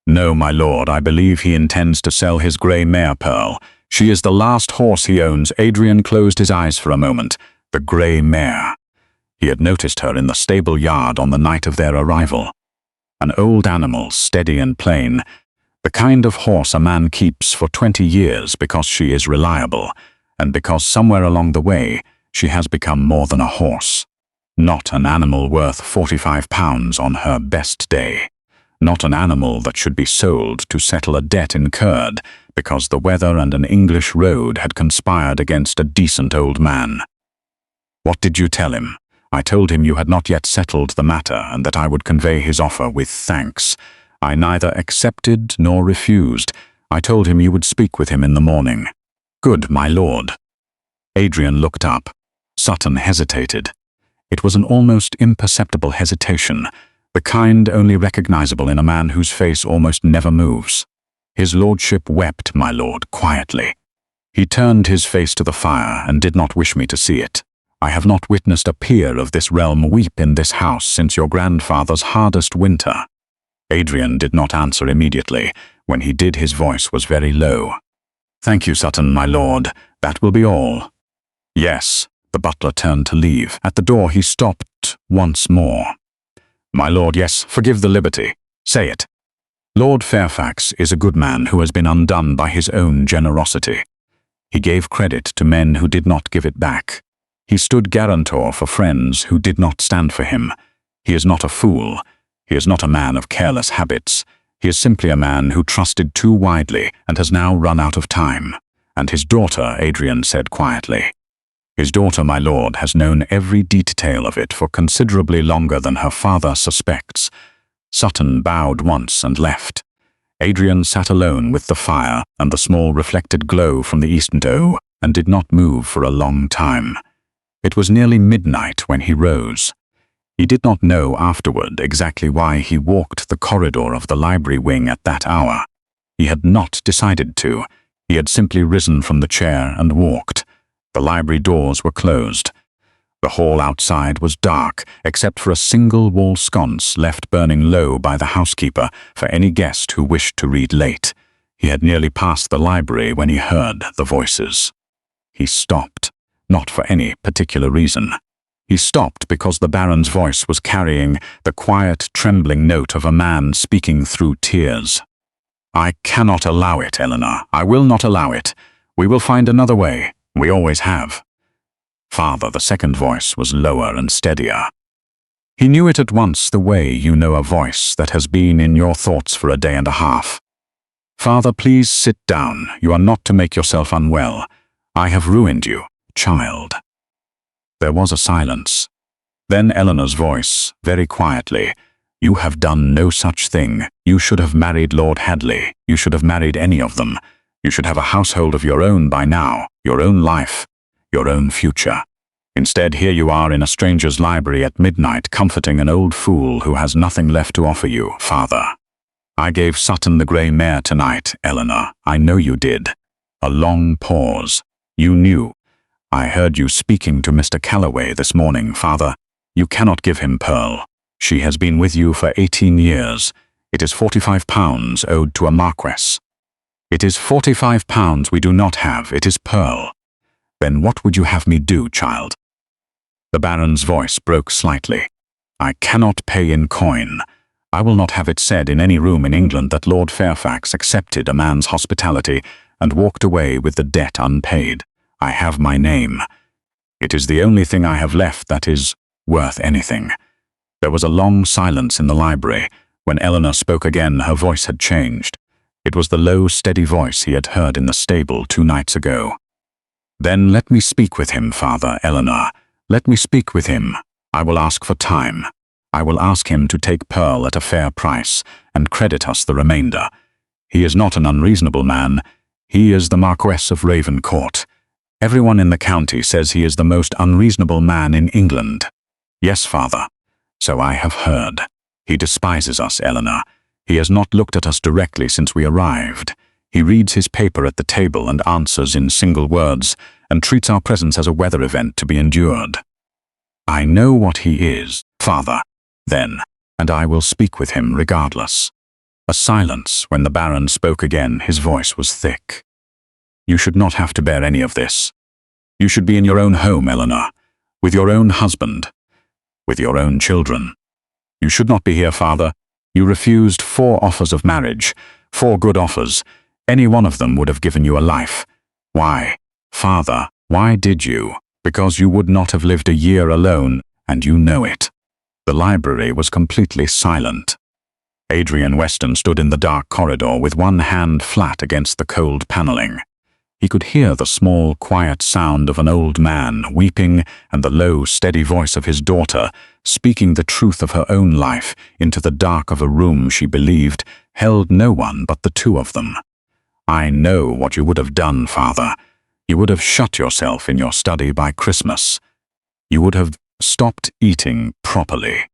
No, my lord, I believe he intends to sell his grey mare Pearl. She is the last horse he owns. Adrian closed his eyes for a moment. The grey mare. He had noticed her in the stable yard on the night of their arrival. An old animal, steady and plain, the kind of horse a man keeps for 20 years because she is reliable, and because somewhere along the way she has become more than a horse. Not an animal worth £45 on her best day. Not an animal that should be sold to settle a debt incurred because the weather and an English road had conspired against a decent old man. What did you tell him? I told him you had not yet settled the matter and that I would convey his offer with thanks. I neither accepted nor refused. I told him you would speak with him in the morning. Good, my lord. Adrian looked up. Sutton hesitated. It was an almost imperceptible hesitation, the kind only recognizable in a man whose face almost never moves. His lordship wept, my lord, quietly. He turned his face to the fire and did not wish me to see it. I have not witnessed a peer of this realm weep in this house since your grandfather's hardest winter. Adrian did not answer immediately. When he did, his voice was very low. Thank you, Sutton, my lord. That will be all. Yes. The butler turned to leave. At the door he stopped once more. My lord, yes, forgive the liberty. Say it. Lord Fairfax is a good man who has been undone by his own generosity. He gave credit to men who did not give it back. He stood guarantor for friends who did not stand for him. He is not a fool. He is not a man of careless habits. He is simply a man who trusted too widely and has now run out of time. And his daughter, Adrian said quietly. His daughter, my lord, has known every detail of it for considerably longer than her father suspects. Sutton bowed once and left. Adrian sat alone with the fire and the small reflected glow from the east window and did not move for a long time. It was nearly midnight when he rose. He did not know afterward exactly why he walked the corridor of the library wing at that hour. He had not decided to. He had simply risen from the chair and walked. The library doors were closed. The hall outside was dark, except for a single wall sconce left burning low by the housekeeper for any guest who wished to read late. He had nearly passed the library when he heard the voices. He stopped, not for any particular reason. He stopped because the Baron's voice was carrying the quiet, trembling note of a man speaking through tears. I cannot allow it, Eleanor. I will not allow it. We will find another way. We always have. Father, the second voice was lower and steadier. He knew it at once, the way you know a voice that has been in your thoughts for a day and a half. Father, please sit down. You are not to make yourself unwell. I have ruined you, child. There was a silence. Then Eleanor's voice, very quietly, You have done no such thing. You should have married Lord Hadley. You should have married any of them. You should have a household of your own by now, your own life, your own future. Instead, here you are in a stranger's library at midnight, comforting an old fool who has nothing left to offer you, Father. I gave Sutton the grey mare tonight, Eleanor. I know you did. A long pause. You knew. I heard you speaking to Mr. Calloway this morning, Father. You cannot give him Pearl. She has been with you for 18 years. It is £45 owed to a marquess. It is £45 we do not have. It is Pearl. Then what would you have me do, child? The Baron's voice broke slightly. I cannot pay in coin. I will not have it said in any room in England that Lord Fairfax accepted a man's hospitality and walked away with the debt unpaid. I have my name. It is the only thing I have left that is worth anything. There was a long silence in the library. When Eleanor spoke again, her voice had changed. It was the low, steady voice he had heard in the stable 2 nights ago. Then let me speak with him, Father, Eleanor. Let me speak with him. I will ask for time. I will ask him to take Pearl at a fair price and credit us the remainder. He is not an unreasonable man. He is the Marquess of Ravencourt. Everyone in the county says he is the most unreasonable man in England. Yes, Father. So I have heard. He despises us, Eleanor. He has not looked at us directly since we arrived. He reads his paper at the table and answers in single words, and treats our presence as a weather event to be endured. I know what he is, Father, then, and I will speak with him regardless. A silence. When the Baron spoke again, his voice was thick. You should not have to bear any of this. You should be in your own home, Eleanor, with your own husband, with your own children. You should not be here, Father. You refused 4 offers of marriage, 4 good offers. Any one of them would have given you a life. Why? Father, why did you? Because you would not have lived a year alone, and you know it. The library was completely silent. Adrian Weston stood in the dark corridor with one hand flat against the cold paneling. He could hear the small, quiet sound of an old man weeping and the low, steady voice of his daughter speaking the truth of her own life into the dark of a room she believed held no one but the 2 of them. I know what you would have done, Father. You would have shut yourself in your study by Christmas. You would have stopped eating properly.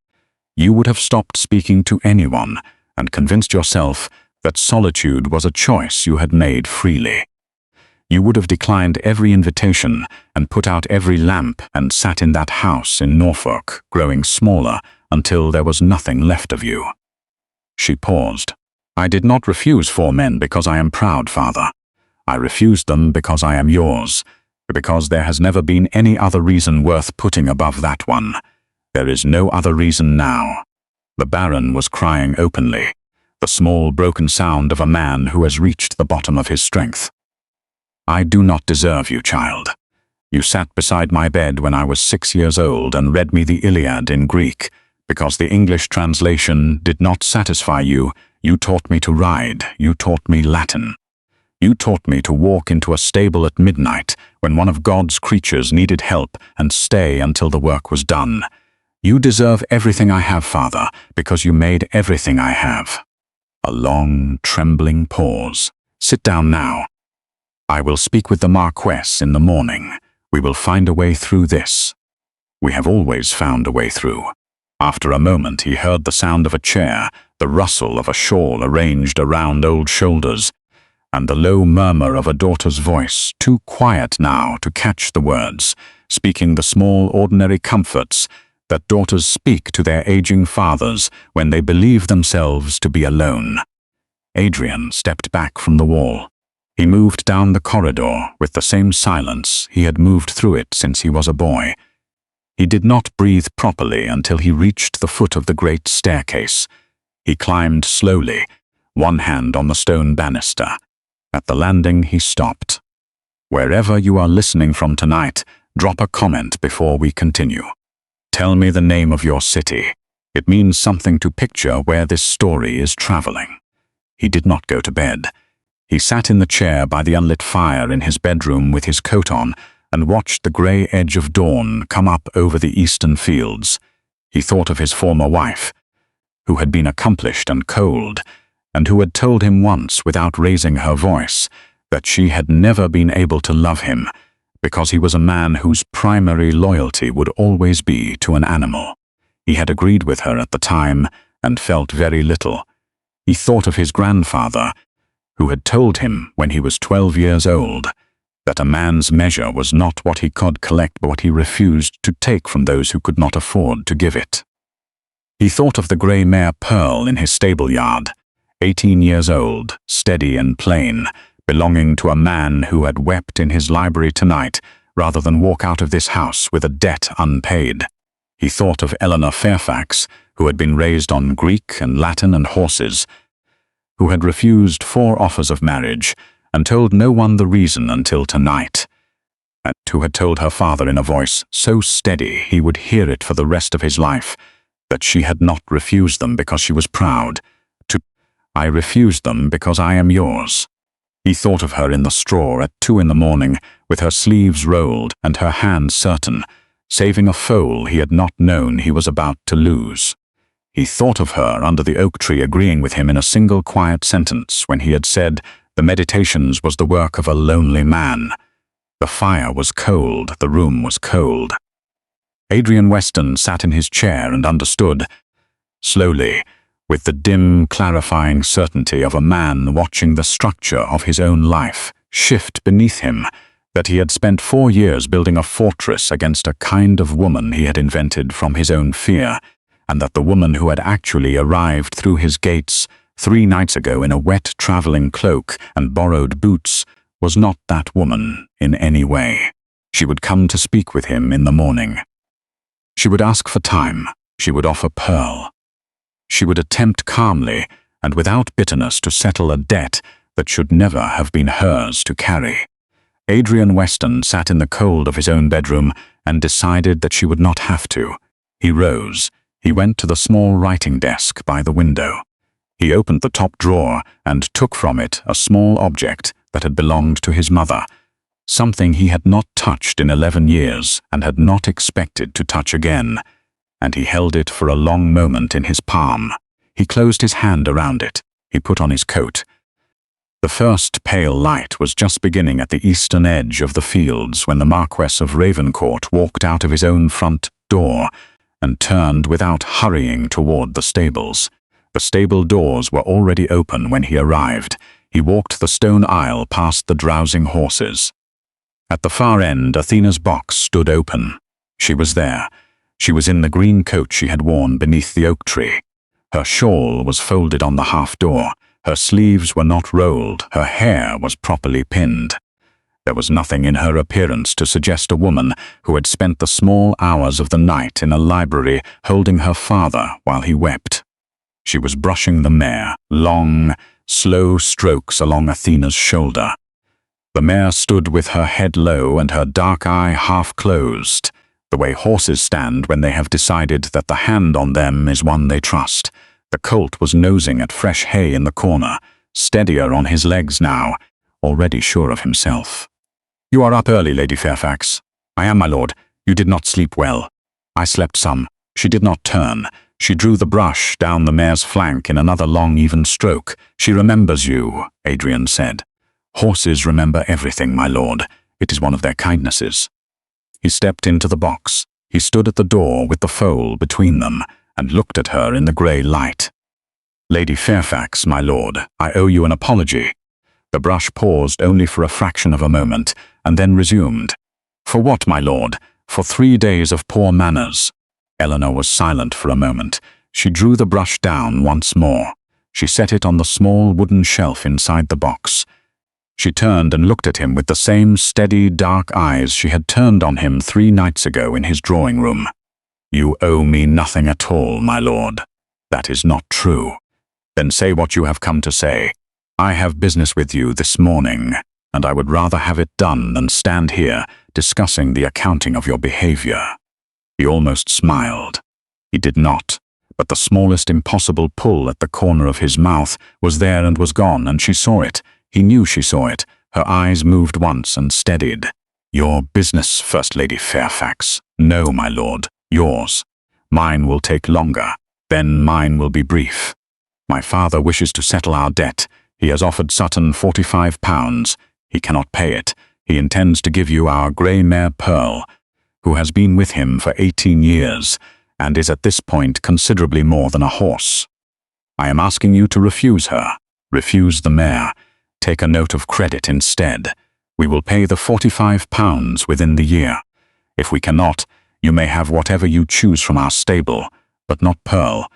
You would have stopped speaking to anyone and convinced yourself that solitude was a choice you had made freely. You would have declined every invitation and put out every lamp and sat in that house in Norfolk, growing smaller until there was nothing left of you. She paused. I did not refuse 4 men because I am proud, Father. I refused them because I am yours, because there has never been any other reason worth putting above that one. There is no other reason now. The Baron was crying openly, the small broken sound of a man who has reached the bottom of his strength. I do not deserve you, child. You sat beside my bed when I was 6 years old and read me the Iliad in Greek. Because the English translation did not satisfy you, you taught me to ride, you taught me Latin. You taught me to walk into a stable at midnight when one of God's creatures needed help and stay until the work was done. You deserve everything I have, Father, because you made everything I have. A long, trembling pause. Sit down now. I will speak with the Marquess in the morning. We will find a way through this. We have always found a way through. After a moment he heard the sound of a chair, the rustle of a shawl arranged around old shoulders, and the low murmur of a daughter's voice, too quiet now to catch the words, speaking the small ordinary comforts that daughters speak to their aging fathers when they believe themselves to be alone. Adrian stepped back from the wall. He moved down the corridor with the same silence he had moved through it since he was a boy. He did not breathe properly until he reached the foot of the great staircase. He climbed slowly, one hand on the stone banister. At the landing he stopped. Wherever you are listening from tonight, Drop a comment before we continue. Tell me the name of your city. It means something to picture where this story is traveling. He did not go to bed. He sat in the chair by the unlit fire in his bedroom with his coat on and watched the grey edge of dawn come up over the eastern fields. He thought of his former wife, who had been accomplished and cold, and who had told him once without raising her voice that she had never been able to love him because he was a man whose primary loyalty would always be to an animal. He had agreed with her at the time and felt very little. He thought of his grandfather, who had told him when he was 12 years old that a man's measure was not what he could collect but what he refused to take from those who could not afford to give it. He thought of the grey mare Pearl in his stable yard, 18 years old, steady and plain, belonging to a man who had wept in his library tonight rather than walk out of this house with a debt unpaid. He thought of Eleanor Fairfax, who had been raised on Greek and Latin and horses, who had refused 4 offers of marriage and told no one the reason until tonight, and who had told her father in a voice so steady he would hear it for the rest of his life that she had not refused them because she was proud. I refused them because I am yours. He thought of her in the straw at 2 a.m, with her sleeves rolled and her hands certain, saving a foal he had not known he was about to lose. He thought of her under the oak tree agreeing with him in a single quiet sentence when he had said the meditations was the work of a lonely man. The fire was cold, the room was cold. Adrian Weston sat in his chair and understood, slowly, with the dim, clarifying certainty of a man watching the structure of his own life shift beneath him, that he had spent 4 years building a fortress against a kind of woman he had invented from his own fear, and that the woman who had actually arrived through his gates 3 nights ago in a wet traveling cloak and borrowed boots was not that woman in any way. She would come to speak with him in the morning. She would ask for time. She would offer Pearl. She would attempt calmly and without bitterness to settle a debt that should never have been hers to carry. Adrian Weston sat in the cold of his own bedroom and decided that she would not have to. He rose. He went to the small writing desk by the window. He opened the top drawer and took from it a small object that had belonged to his mother, something he had not touched in 11 years and had not expected to touch again, and he held it for a long moment in his palm. He closed his hand around it. He put on his coat. The first pale light was just beginning at the eastern edge of the fields when the Marquess of Ravencourt walked out of his own front door and turned without hurrying toward the stables. The stable doors were already open when he arrived. He walked the stone aisle past the drowsing horses. At the far end, Athena's box stood open. She was there. She was in the green coat she had worn beneath the oak tree. Her shawl was folded on the half-door. Her sleeves were not rolled. Her hair was properly pinned. There was nothing in her appearance to suggest a woman who had spent the small hours of the night in a library holding her father while he wept. She was brushing the mare, long, slow strokes along Athena's shoulder. The mare stood with her head low and her dark eye half closed, the way horses stand when they have decided that the hand on them is one they trust. The colt was nosing at fresh hay in the corner, steadier on his legs now, already sure of himself. "You are up early, Lady Fairfax." "I am, my lord. You did not sleep well." "I slept some." She did not turn. She drew the brush down the mare's flank in another long, even stroke. "She remembers you," Adrian said. "Horses remember everything, my lord. It is one of their kindnesses." He stepped into the box. He stood at the door with the foal between them and looked at her in the grey light. "Lady Fairfax, my lord, I owe you an apology." The brush paused only for a fraction of a moment and then resumed. "For what, my lord? For 3 days of poor manners." Eleanor was silent for a moment. She drew the brush down once more. She set it on the small wooden shelf inside the box. She turned and looked at him with the same steady, dark eyes she had turned on him 3 nights ago in his drawing room. "You owe me nothing at all, my lord." "That is not true." "Then say what you have come to say." "I have business with you this morning, and I would rather have it done than stand here discussing the accounting of your behavior." He almost smiled. He did not, but the smallest impossible pull at the corner of his mouth was there and was gone, and she saw it. He knew she saw it. Her eyes moved once and steadied. "Your business, First Lady Fairfax." "No, my lord, yours. Mine will take longer. Then mine will be brief. My father wishes to settle our debt. He has offered Sutton £45. He cannot pay it. He intends to give you our grey mare Pearl, who has been with him for 18 years, and is at this point considerably more than a horse. I am asking you to refuse her. Refuse the mare. Take a note of credit instead. We will pay the £45 within the year. If we cannot, you may have whatever you choose from our stable, but not Pearl.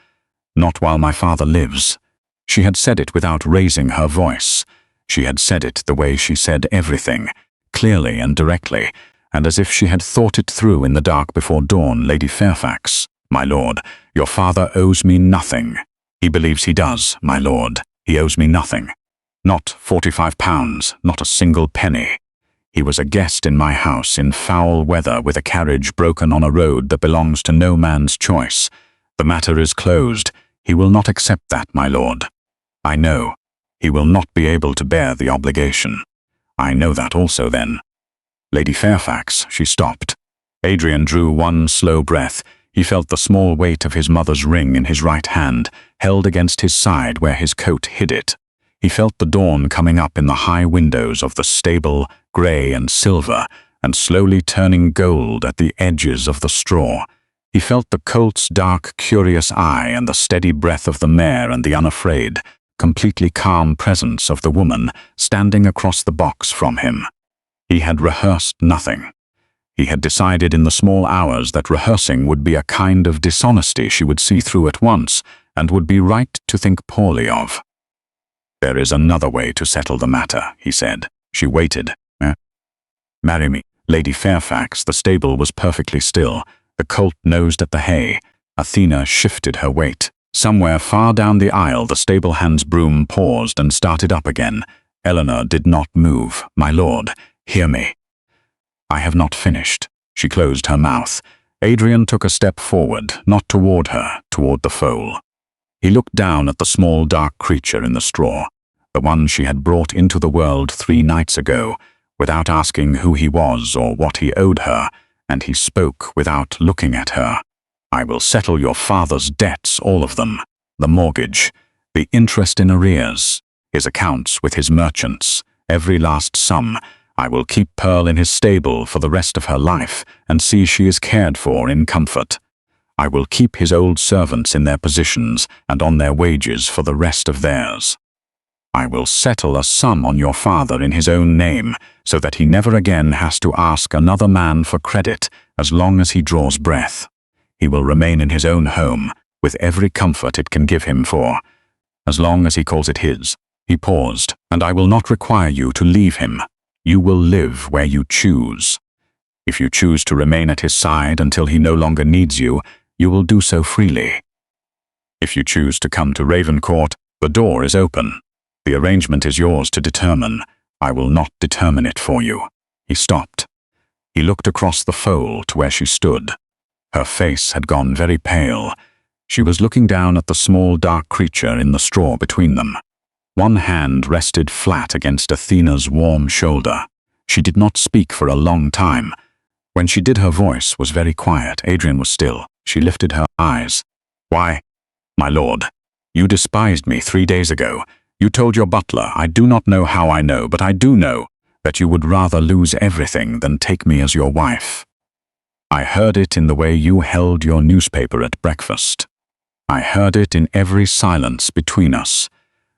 Not while my father lives." She had said it without raising her voice. She had said it the way she said everything, clearly and directly, and as if she had thought it through in the dark before dawn. "Lady Fairfax, my lord, your father owes me nothing. He believes he does, my lord. He owes me nothing. Not £45, not a single penny. He was a guest in my house in foul weather with a carriage broken on a road that belongs to no man's choice. The matter is closed. He will not accept that, my lord. I know. He will not be able to bear the obligation. I know that also then." "Lady Fairfax," she stopped. Adrian drew one slow breath. He felt the small weight of his mother's ring in his right hand, held against his side where his coat hid it. He felt the dawn coming up in the high windows of the stable, grey and silver, and slowly turning gold at the edges of the straw. He felt the colt's dark, curious eye and the steady breath of the mare and the unafraid, completely calm presence of the woman standing across the box from him. He had rehearsed nothing. He had decided in the small hours that rehearsing would be a kind of dishonesty she would see through at once and would be right to think poorly of. "There is another way to settle the matter," he said. She waited. "Marry me." Lady Fairfax, the stable was perfectly still. The colt nosed at the hay. Athena shifted her weight. Somewhere far down the aisle, the stable hand's broom paused and started up again. Eleanor did not move. "My lord, hear me." "I have not finished." She closed her mouth. Adrian took a step forward, not toward her, toward the foal. He looked down at the small dark creature in the straw, the one she had brought into the world 3 nights ago, without asking who he was or what he owed her, and he spoke without looking at her. "I will settle your father's debts, all of them. The mortgage, the interest in arrears, his accounts with his merchants, every last sum. I will keep Pearl in his stable for the rest of her life and see she is cared for in comfort. I will keep his old servants in their positions and on their wages for the rest of theirs. I will settle a sum on your father in his own name so that he never again has to ask another man for credit as long as he draws breath. He will remain in his own home with every comfort it can give him for, as long as he calls it his." He paused. "And I will not require you to leave him. You will live where you choose. If you choose to remain at his side until he no longer needs you, you will do so freely. If you choose to come to Ravencourt, the door is open. The arrangement is yours to determine. I will not determine it for you." He stopped. He looked across the foal to where she stood. Her face had gone very pale. She was looking down at the small dark creature in the straw between them. One hand rested flat against Athena's warm shoulder. She did not speak for a long time. When she did, her voice was very quiet. Adrian was still. She lifted her eyes. "Why, my lord, you despised me 3 days ago. You told your butler, I do not know how I know, but I do know, that you would rather lose everything than take me as your wife. I heard it in the way you held your newspaper at breakfast. I heard it in every silence between us.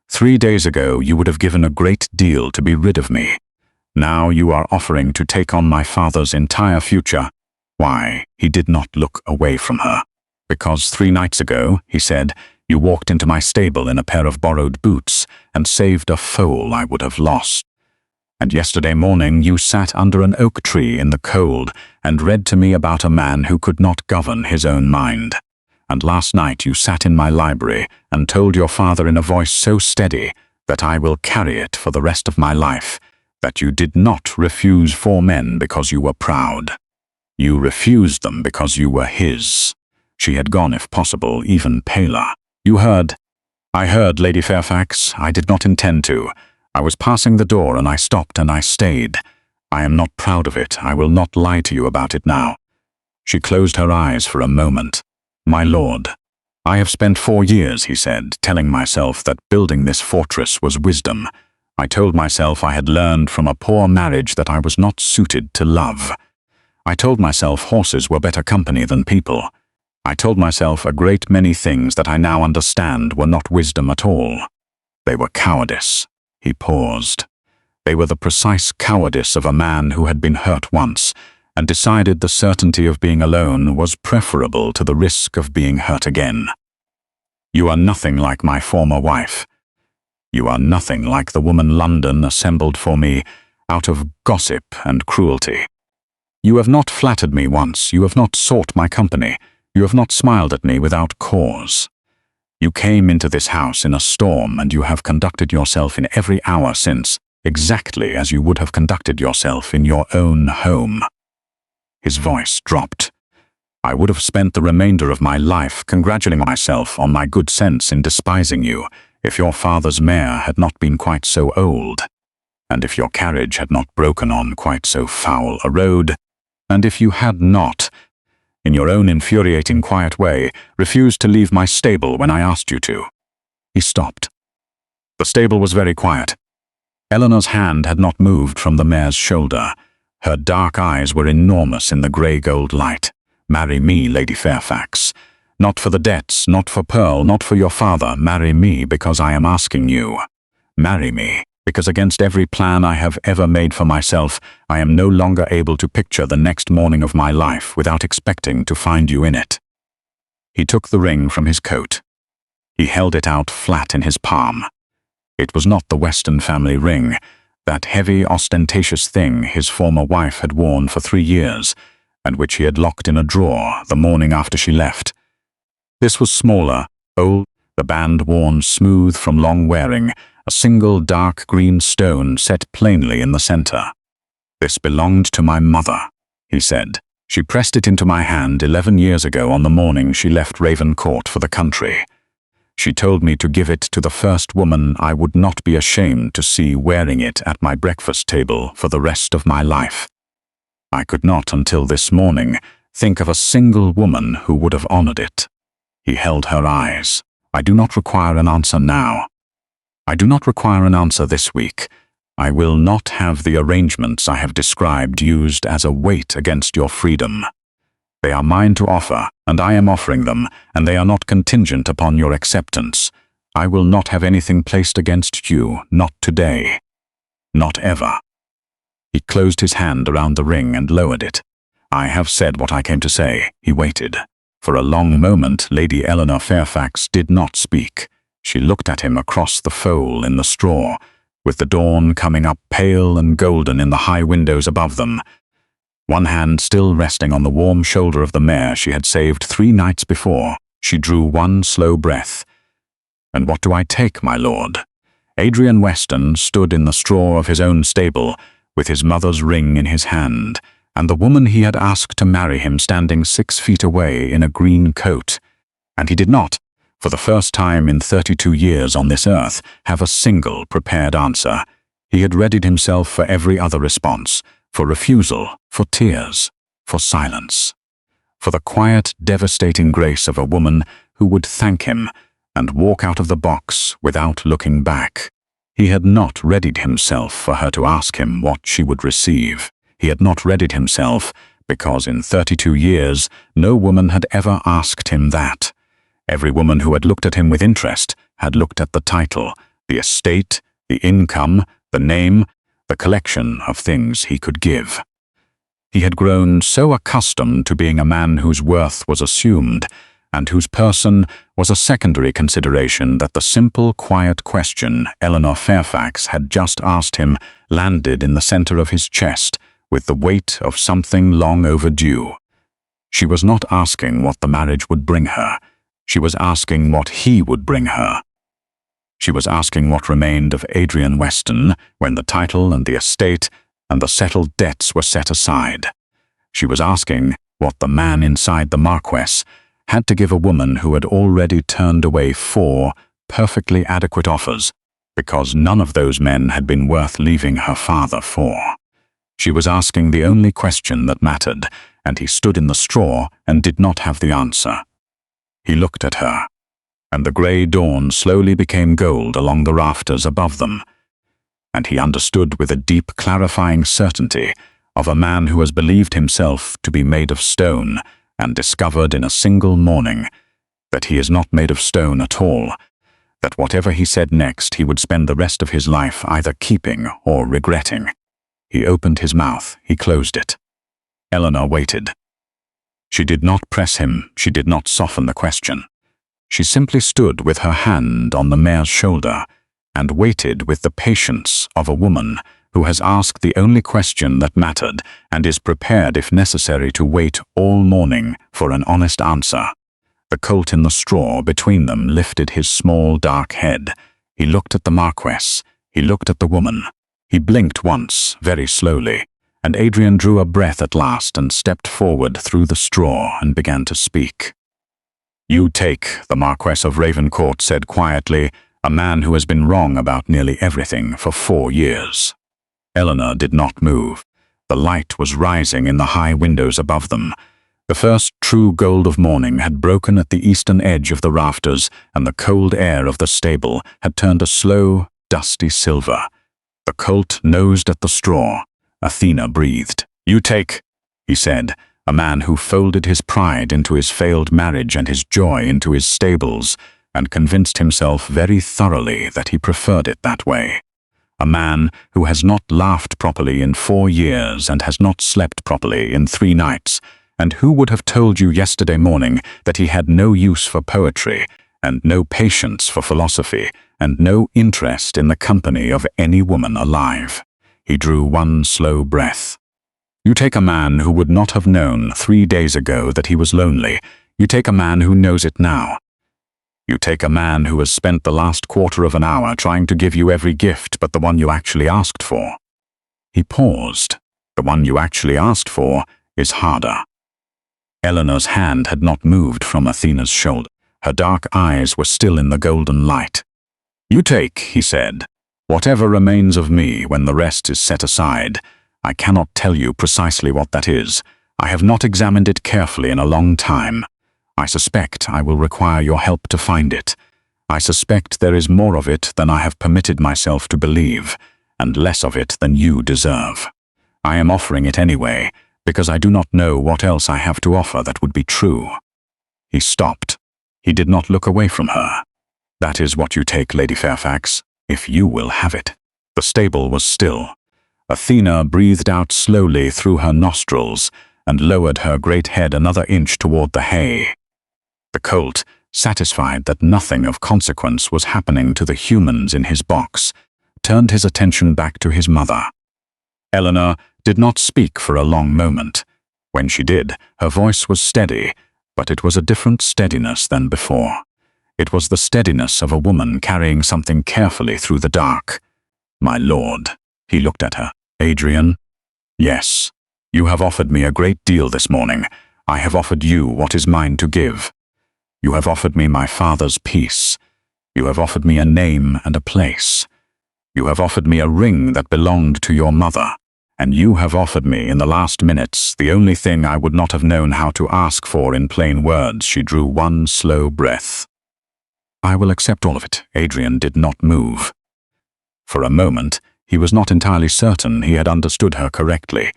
3 days ago you would have given a great deal to be rid of me. Now you are offering to take on my father's entire future." Why, he did not look away from her. "Because 3 nights ago," he said, "you walked into my stable in a pair of borrowed boots and saved a foal I would have lost. And yesterday morning you sat under an oak tree in the cold and read to me about a man who could not govern his own mind. And last night you sat in my library and told your father in a voice so steady that I will carry it for the rest of my life, that you did not refuse 4 men because you were proud. You refused them because you were his. She had gone, if possible, even paler. I heard, Lady Fairfax. I did not intend to. I was passing the door and I stopped and I stayed. I am not proud of it. I will not lie to you about it now. She closed her eyes for a moment. My lord, I have spent 4 years, he said, telling myself that building this fortress was wisdom. I told myself I had learned from a poor marriage that I was not suited to love. I told myself horses were better company than people. I told myself a great many things that I now understand were not wisdom at all. They were cowardice. He paused. They were the precise cowardice of a man who had been hurt once and decided the certainty of being alone was preferable to the risk of being hurt again. You are nothing like my former wife. You are nothing like the woman London assembled for me out of gossip and cruelty. You have not flattered me once. You have not sought my company. You have not smiled at me without cause. You came into this house in a storm, and you have conducted yourself in every hour since, exactly as you would have conducted yourself in your own home. His voice dropped. I would have spent the remainder of my life congratulating myself on my good sense in despising you, if your father's mare had not been quite so old, and if your carriage had not broken on quite so foul a road, and if you had not, in your own infuriating quiet way, refused to leave my stable when I asked you to. He stopped. The stable was very quiet. Eleanor's hand had not moved from the mare's shoulder. Her dark eyes were enormous in the grey-gold light. Marry me, Lady Fairfax. Not for the debts, not for Pearl, not for your father. Marry me because I am asking you. Marry me because against every plan I have ever made for myself, I am no longer able to picture the next morning of my life without expecting to find you in it. He took the ring from his coat. He held it out flat in his palm. It was not the Weston family ring, that heavy, ostentatious thing his former wife had worn for 3 years, and which he had locked in a drawer the morning after she left. This was smaller, old, the band worn smooth from long wearing, a single dark green stone set plainly in the center. This belonged to my mother, he said. She pressed it into my hand 11 years ago on the morning she left Raven Court for the country. She told me to give it to the first woman I would not be ashamed to see wearing it at my breakfast table for the rest of my life. I could not, until this morning, think of a single woman who would have honored it. He held her eyes. I do not require an answer now. I do not require an answer this week. I will not have the arrangements I have described used as a weight against your freedom. They are mine to offer, and I am offering them, and they are not contingent upon your acceptance. I will not have anything placed against you, not today. Not ever. He closed his hand around the ring and lowered it. I have said what I came to say. He waited. For a long moment, Lady Eleanor Fairfax did not speak. She looked at him across the foal in the straw, with the dawn coming up pale and golden in the high windows above them. One hand still resting on the warm shoulder of the mare she had saved 3 nights before, she drew one slow breath. And what do I take, my lord? Adrian Weston stood in the straw of his own stable, with his mother's ring in his hand, and the woman he had asked to marry him standing 6 feet away in a green coat. And he did not, for the first time in 32 years on this earth, have a single prepared answer. He had readied himself for every other response, for refusal, for tears, for silence, for the quiet, devastating grace of a woman who would thank him and walk out of the box without looking back. He had not readied himself for her to ask him what she would receive. He had not readied himself because in 32 years no woman had ever asked him that. Every woman who had looked at him with interest had looked at the title, the estate, the income, the name, the collection of things he could give. He had grown so accustomed to being a man whose worth was assumed and whose person was a secondary consideration that the simple, quiet question Eleanor Fairfax had just asked him landed in the center of his chest with the weight of something long overdue. She was not asking what the marriage would bring her. She was asking what he would bring her. She was asking what remained of Adrian Weston when the title and the estate and the settled debts were set aside. She was asking what the man inside the Marquess had to give a woman who had already turned away 4 perfectly adequate offers, because none of those men had been worth leaving her father for. She was asking the only question that mattered, and he stood in the straw and did not have the answer. He looked at her, and the grey dawn slowly became gold along the rafters above them, and he understood with a deep clarifying certainty of a man who has believed himself to be made of stone and discovered in a single morning that he is not made of stone at all, that whatever he said next he would spend the rest of his life either keeping or regretting. He opened his mouth, he closed it. Eleanor waited. She did not press him, she did not soften the question. She simply stood with her hand on the mare's shoulder and waited with the patience of a woman who has asked the only question that mattered and is prepared, if necessary, to wait all morning for an honest answer. The colt in the straw between them lifted his small dark head. He looked at the Marquess. He looked at the woman. He blinked once, very slowly, and Adrian drew a breath at last and stepped forward through the straw and began to speak. "You take," the Marquess of Ravencourt said quietly, "a man who has been wrong about nearly everything for 4 years." Eleanor did not move. The light was rising in the high windows above them. The first true gold of morning had broken at the eastern edge of the rafters, and the cold air of the stable had turned a slow, dusty silver. The colt nosed at the straw. Athena breathed. "You take," he said, a man who folded his pride into his failed marriage and his joy into his stables, and convinced himself very thoroughly that he preferred it that way. A man who has not laughed properly in 4 years and has not slept properly in 3 nights, and who would have told you yesterday morning that he had no use for poetry, and no patience for philosophy, and no interest in the company of any woman alive. He drew one slow breath. You take a man who would not have known 3 days ago that he was lonely. You take a man who knows it now. You take a man who has spent the last quarter of an hour trying to give you every gift but the one you actually asked for. He paused. The one you actually asked for is harder. Eleanor's hand had not moved from Athena's shoulder. Her dark eyes were still in the golden light. "You take," he said, "whatever remains of me when the rest is set aside. I cannot tell you precisely what that is. I have not examined it carefully in a long time. I suspect I will require your help to find it. I suspect there is more of it than I have permitted myself to believe, and less of it than you deserve. I am offering it anyway, because I do not know what else I have to offer that would be true." He stopped. He did not look away from her. "That is what you take, Lady Fairfax, if you will have it." The stable was still. Athena breathed out slowly through her nostrils and lowered her great head another inch toward the hay. The colt, satisfied that nothing of consequence was happening to the humans in his box, turned his attention back to his mother. Eleanor did not speak for a long moment. When she did, her voice was steady, but it was a different steadiness than before. It was the steadiness of a woman carrying something carefully through the dark. "My lord," he looked at her. "Adrian?" "Yes. You have offered me a great deal this morning. I have offered you what is mine to give. You have offered me my father's peace. You have offered me a name and a place. You have offered me a ring that belonged to your mother. And you have offered me, in the last minutes, the only thing I would not have known how to ask for in plain words." She drew one slow breath. "I will accept all of it." Adrian did not move. For a moment, he was not entirely certain he had understood her correctly.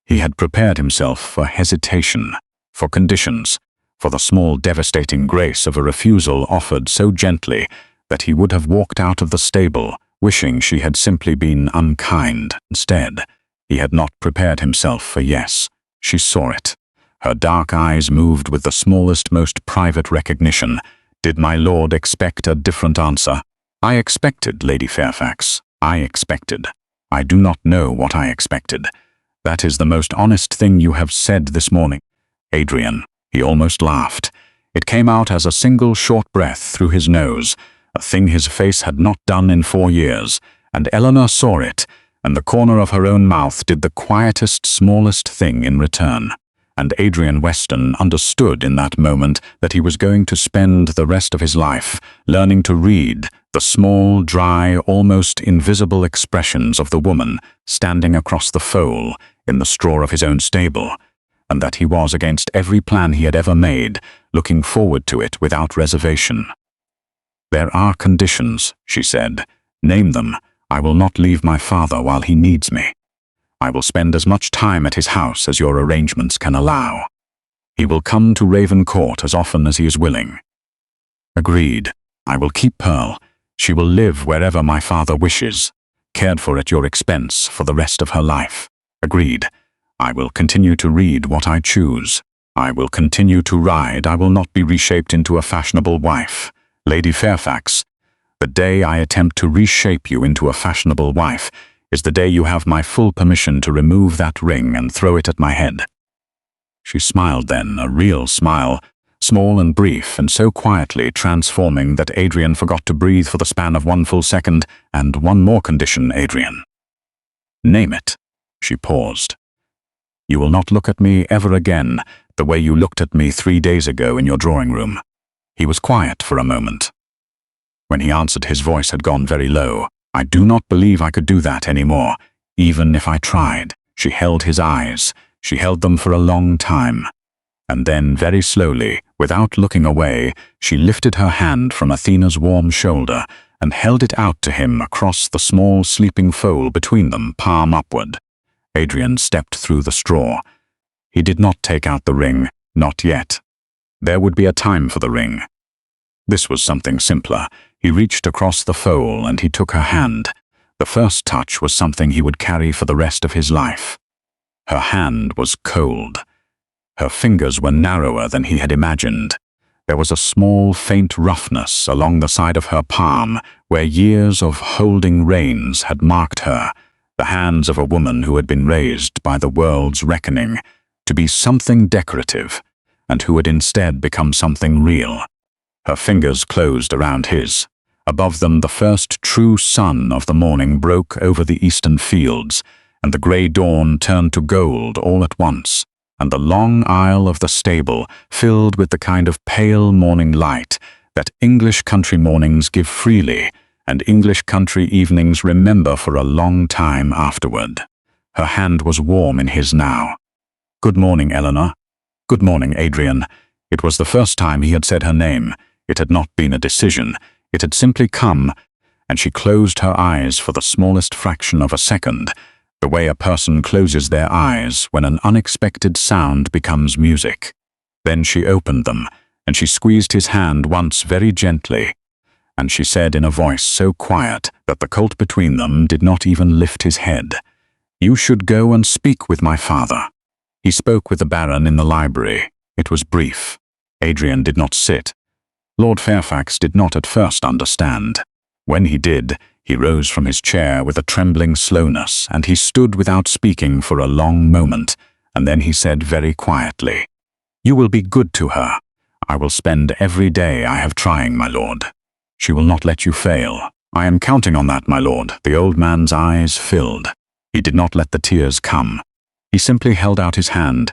He had prepared himself for hesitation, for conditions, for the small devastating grace of a refusal offered so gently that he would have walked out of the stable, wishing she had simply been unkind. Instead, he had not prepared himself for yes. She saw it. Her dark eyes moved with the smallest, most private recognition. Did my lord expect a different answer? "I expected, Lady Fairfax. I expected. I do not know what I expected. That is the most honest thing you have said this morning." "Adrian," he almost laughed. It came out as a single short breath through his nose, a thing his face had not done in 4 years, and Eleanor saw it, and the corner of her own mouth did the quietest, smallest thing in return. And Adrian Weston understood in that moment that he was going to spend the rest of his life learning to read the small, dry, almost invisible expressions of the woman standing across the foal in the straw of his own stable, and that he was, against every plan he had ever made, looking forward to it without reservation. "There are conditions," she said. "Name them. I will not leave my father while he needs me. I will spend as much time at his house as your arrangements can allow. He will come to Raven Court as often as he is willing." "Agreed. I will keep Pearl. She will live wherever my father wishes, cared for at your expense for the rest of her life." "Agreed. I will continue to read what I choose. I will continue to ride. I will not be reshaped into a fashionable wife. Lady Fairfax, the day I attempt to reshape you into a fashionable wife is the day you have my full permission to remove that ring and throw it at my head." She smiled then, a real smile, small and brief, and so quietly transforming that Adrian forgot to breathe for the span of 1 full second. "And one more condition, Adrian." "Name it." She paused. "You will not look at me ever again the way you looked at me 3 days ago in your drawing room." He was quiet for a moment. When he answered, his voice had gone very low. "I do not believe I could do that anymore, even if I tried." She held his eyes. She held them for a long time. And then, very slowly, without looking away, she lifted her hand from Athena's warm shoulder and held it out to him across the small sleeping foal between them, palm upward. Adrian stepped through the straw. He did not take out the ring, not yet. There would be a time for the ring. This was something simpler. He reached across the foal and he took her hand. The first touch was something he would carry for the rest of his life. Her hand was cold. Her fingers were narrower than he had imagined. There was a small, faint roughness along the side of her palm where years of holding reins had marked her, the hands of a woman who had been raised by the world's reckoning to be something decorative, and who had instead become something real. Her fingers closed around his. Above them, the first true sun of the morning broke over the eastern fields, and the grey dawn turned to gold all at once, and the long aisle of the stable filled with the kind of pale morning light that English country mornings give freely, and English country evenings remember for a long time afterward. Her hand was warm in his now. "Good morning, Eleanor." "Good morning, Adrian." It was the first time he had said her name. It had not been a decision. It had simply come, and she closed her eyes for the smallest fraction of a second, the way a person closes their eyes when an unexpected sound becomes music. Then she opened them, and she squeezed his hand once very gently, and she said in a voice so quiet that the colt between them did not even lift his head, "You should go and speak with my father." He spoke with the Baron in the library. It was brief. Adrian did not sit. Lord Fairfax did not at first understand. When he did, he rose from his chair with a trembling slowness, and he stood without speaking for a long moment, and then he said very quietly, "You will be good to her. I will spend every day I have trying, my lord. She will not let you fail. I am counting on that, my lord." The old man's eyes filled. He did not let the tears come. He simply held out his hand,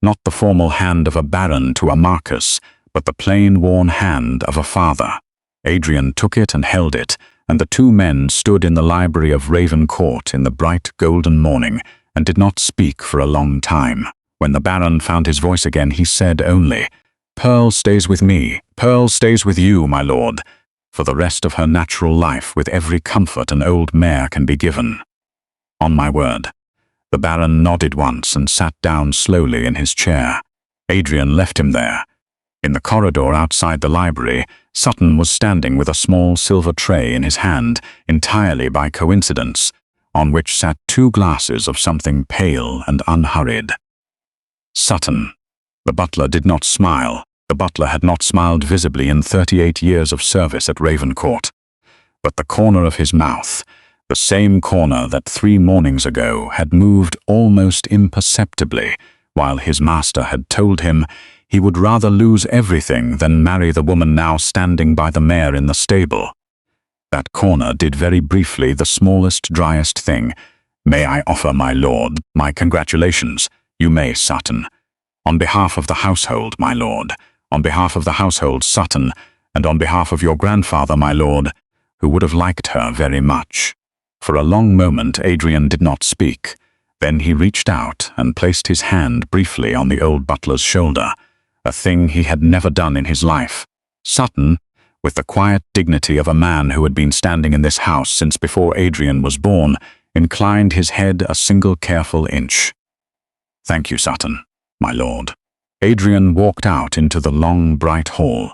not the formal hand of a baron to a marquis, but the plain, worn hand of a father. Adrian took it and held it, and the two men stood in the library of Raven Court in the bright golden morning and did not speak for a long time. When the Baron found his voice again, he said only, "Pearl stays with me. Pearl stays with you, my lord, for the rest of her natural life with every comfort an old mare can be given." "On my word." The Baron nodded once and sat down slowly in his chair. Adrian left him there. In the corridor outside the library, Sutton was standing with a small silver tray in his hand, entirely by coincidence, on which sat 2 glasses of something pale and unhurried. Sutton. The butler did not smile. The butler had not smiled visibly in 38 years of service at Raven Court. But the corner of his mouth, the same corner that 3 mornings ago had moved almost imperceptibly, while his master had told him He would rather lose everything than marry the woman now standing by the mare in the stable. That corner did very briefly the smallest, driest thing. "May I offer my lord my congratulations?" "You may, Sutton." "On behalf of the household, my lord. On behalf of the household, Sutton, and on behalf of your grandfather, my lord, who would have liked her very much." For a long moment Adrian did not speak. Then he reached out and placed his hand briefly on the old butler's shoulder, a thing he had never done in his life. Sutton, with the quiet dignity of a man who had been standing in this house since before Adrian was born, inclined his head a single careful inch. "Thank you, Sutton, my lord." Adrian walked out into the long, bright hall.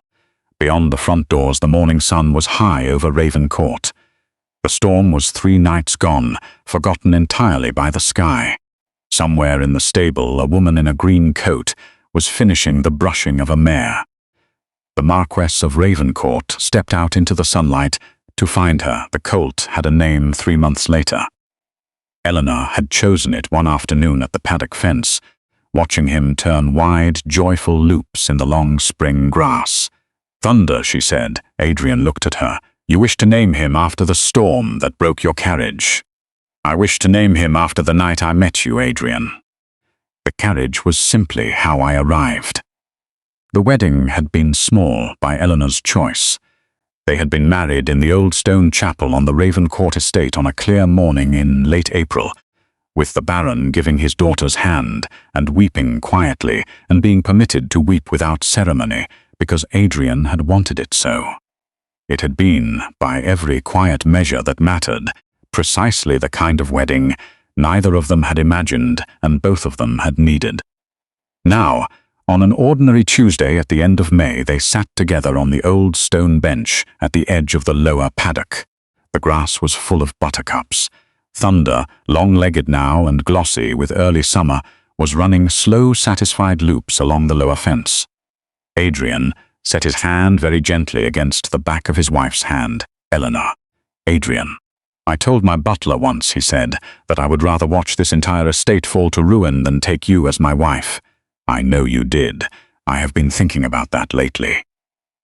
Beyond the front doors the morning sun was high over Raven Court. The storm was 3 nights gone, forgotten entirely by the sky. Somewhere in the stable, a woman in a green coat was finishing the brushing of a mare. The Marquess of Ravencourt stepped out into the sunlight to find her. The colt had a name 3 months later. Eleanor had chosen it one afternoon at the paddock fence, watching him turn wide, joyful loops in the long spring grass. "Thunder," she said. Adrian looked at her. "You wish to name him after the storm that broke your carriage." "I wish to name him after the night I met you, Adrian. The carriage was simply how I arrived." The wedding had been small by Eleanor's choice. They had been married in the old stone chapel on the Ravencourt estate on a clear morning in late April, with the Baron giving his daughter's hand and weeping quietly and being permitted to weep without ceremony because Adrian had wanted it so. It had been, by every quiet measure that mattered, precisely the kind of wedding neither of them had imagined and both of them had needed. Now, on an ordinary Tuesday at the end of May, they sat together on the old stone bench at the edge of the lower paddock. The grass was full of buttercups. Thunder, long-legged now and glossy with early summer, was running slow, satisfied loops along the lower fence. Adrian set his hand very gently against the back of his wife's hand. "Eleanor." "Adrian, I told my butler once," he said, "that I would rather watch this entire estate fall to ruin than take you as my wife." "I know you did. I have been thinking about that lately."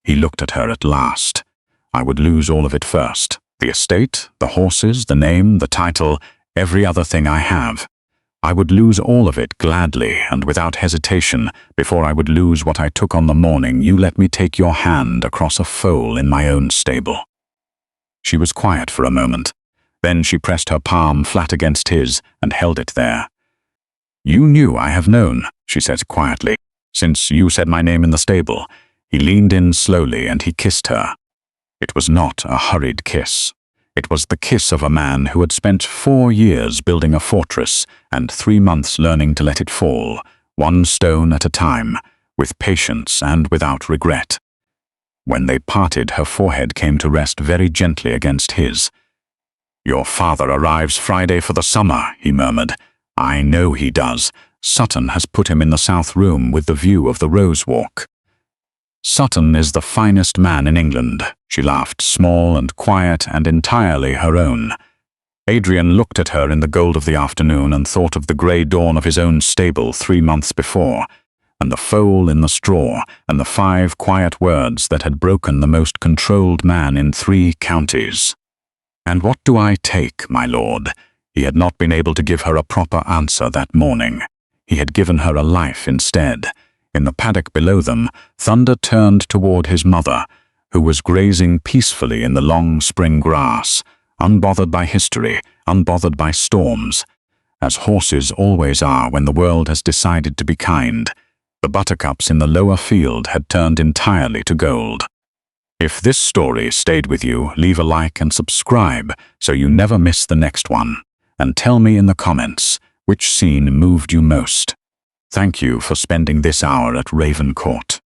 He looked at her at last. "I would lose all of it first. The estate, the horses, the name, the title, every other thing I have. I would lose all of it gladly and without hesitation before I would lose what I took on the morning you let me take your hand across a foal in my own stable." She was quiet for a moment. Then she pressed her palm flat against his and held it there. "You knew I have known," she said quietly, "since you said my name in the stable." He leaned in slowly and he kissed her. It was not a hurried kiss. It was the kiss of a man who had spent 4 years building a fortress and 3 months learning to let it fall, one stone at a time, with patience and without regret. When they parted, her forehead came to rest very gently against his. "Your father arrives Friday for the summer," he murmured. "I know he does. Sutton has put him in the south room with the view of the Rose Walk." "Sutton is the finest man in England," she laughed, small and quiet and entirely her own. Adrian looked at her in the gold of the afternoon and thought of the grey dawn of his own stable 3 months before, and the foal in the straw, and the 5 quiet words that had broken the most controlled man in 3 counties. "And what do I take, my lord?" He had not been able to give her a proper answer that morning. He had given her a life instead. In the paddock below them, Thunder turned toward his mother, who was grazing peacefully in the long spring grass, unbothered by history, unbothered by storms, as horses always are when the world has decided to be kind. The buttercups in the lower field had turned entirely to gold. If this story stayed with you, leave a like and subscribe so you never miss the next one. And tell me in the comments which scene moved you most. Thank you for spending this hour at Ravencourt.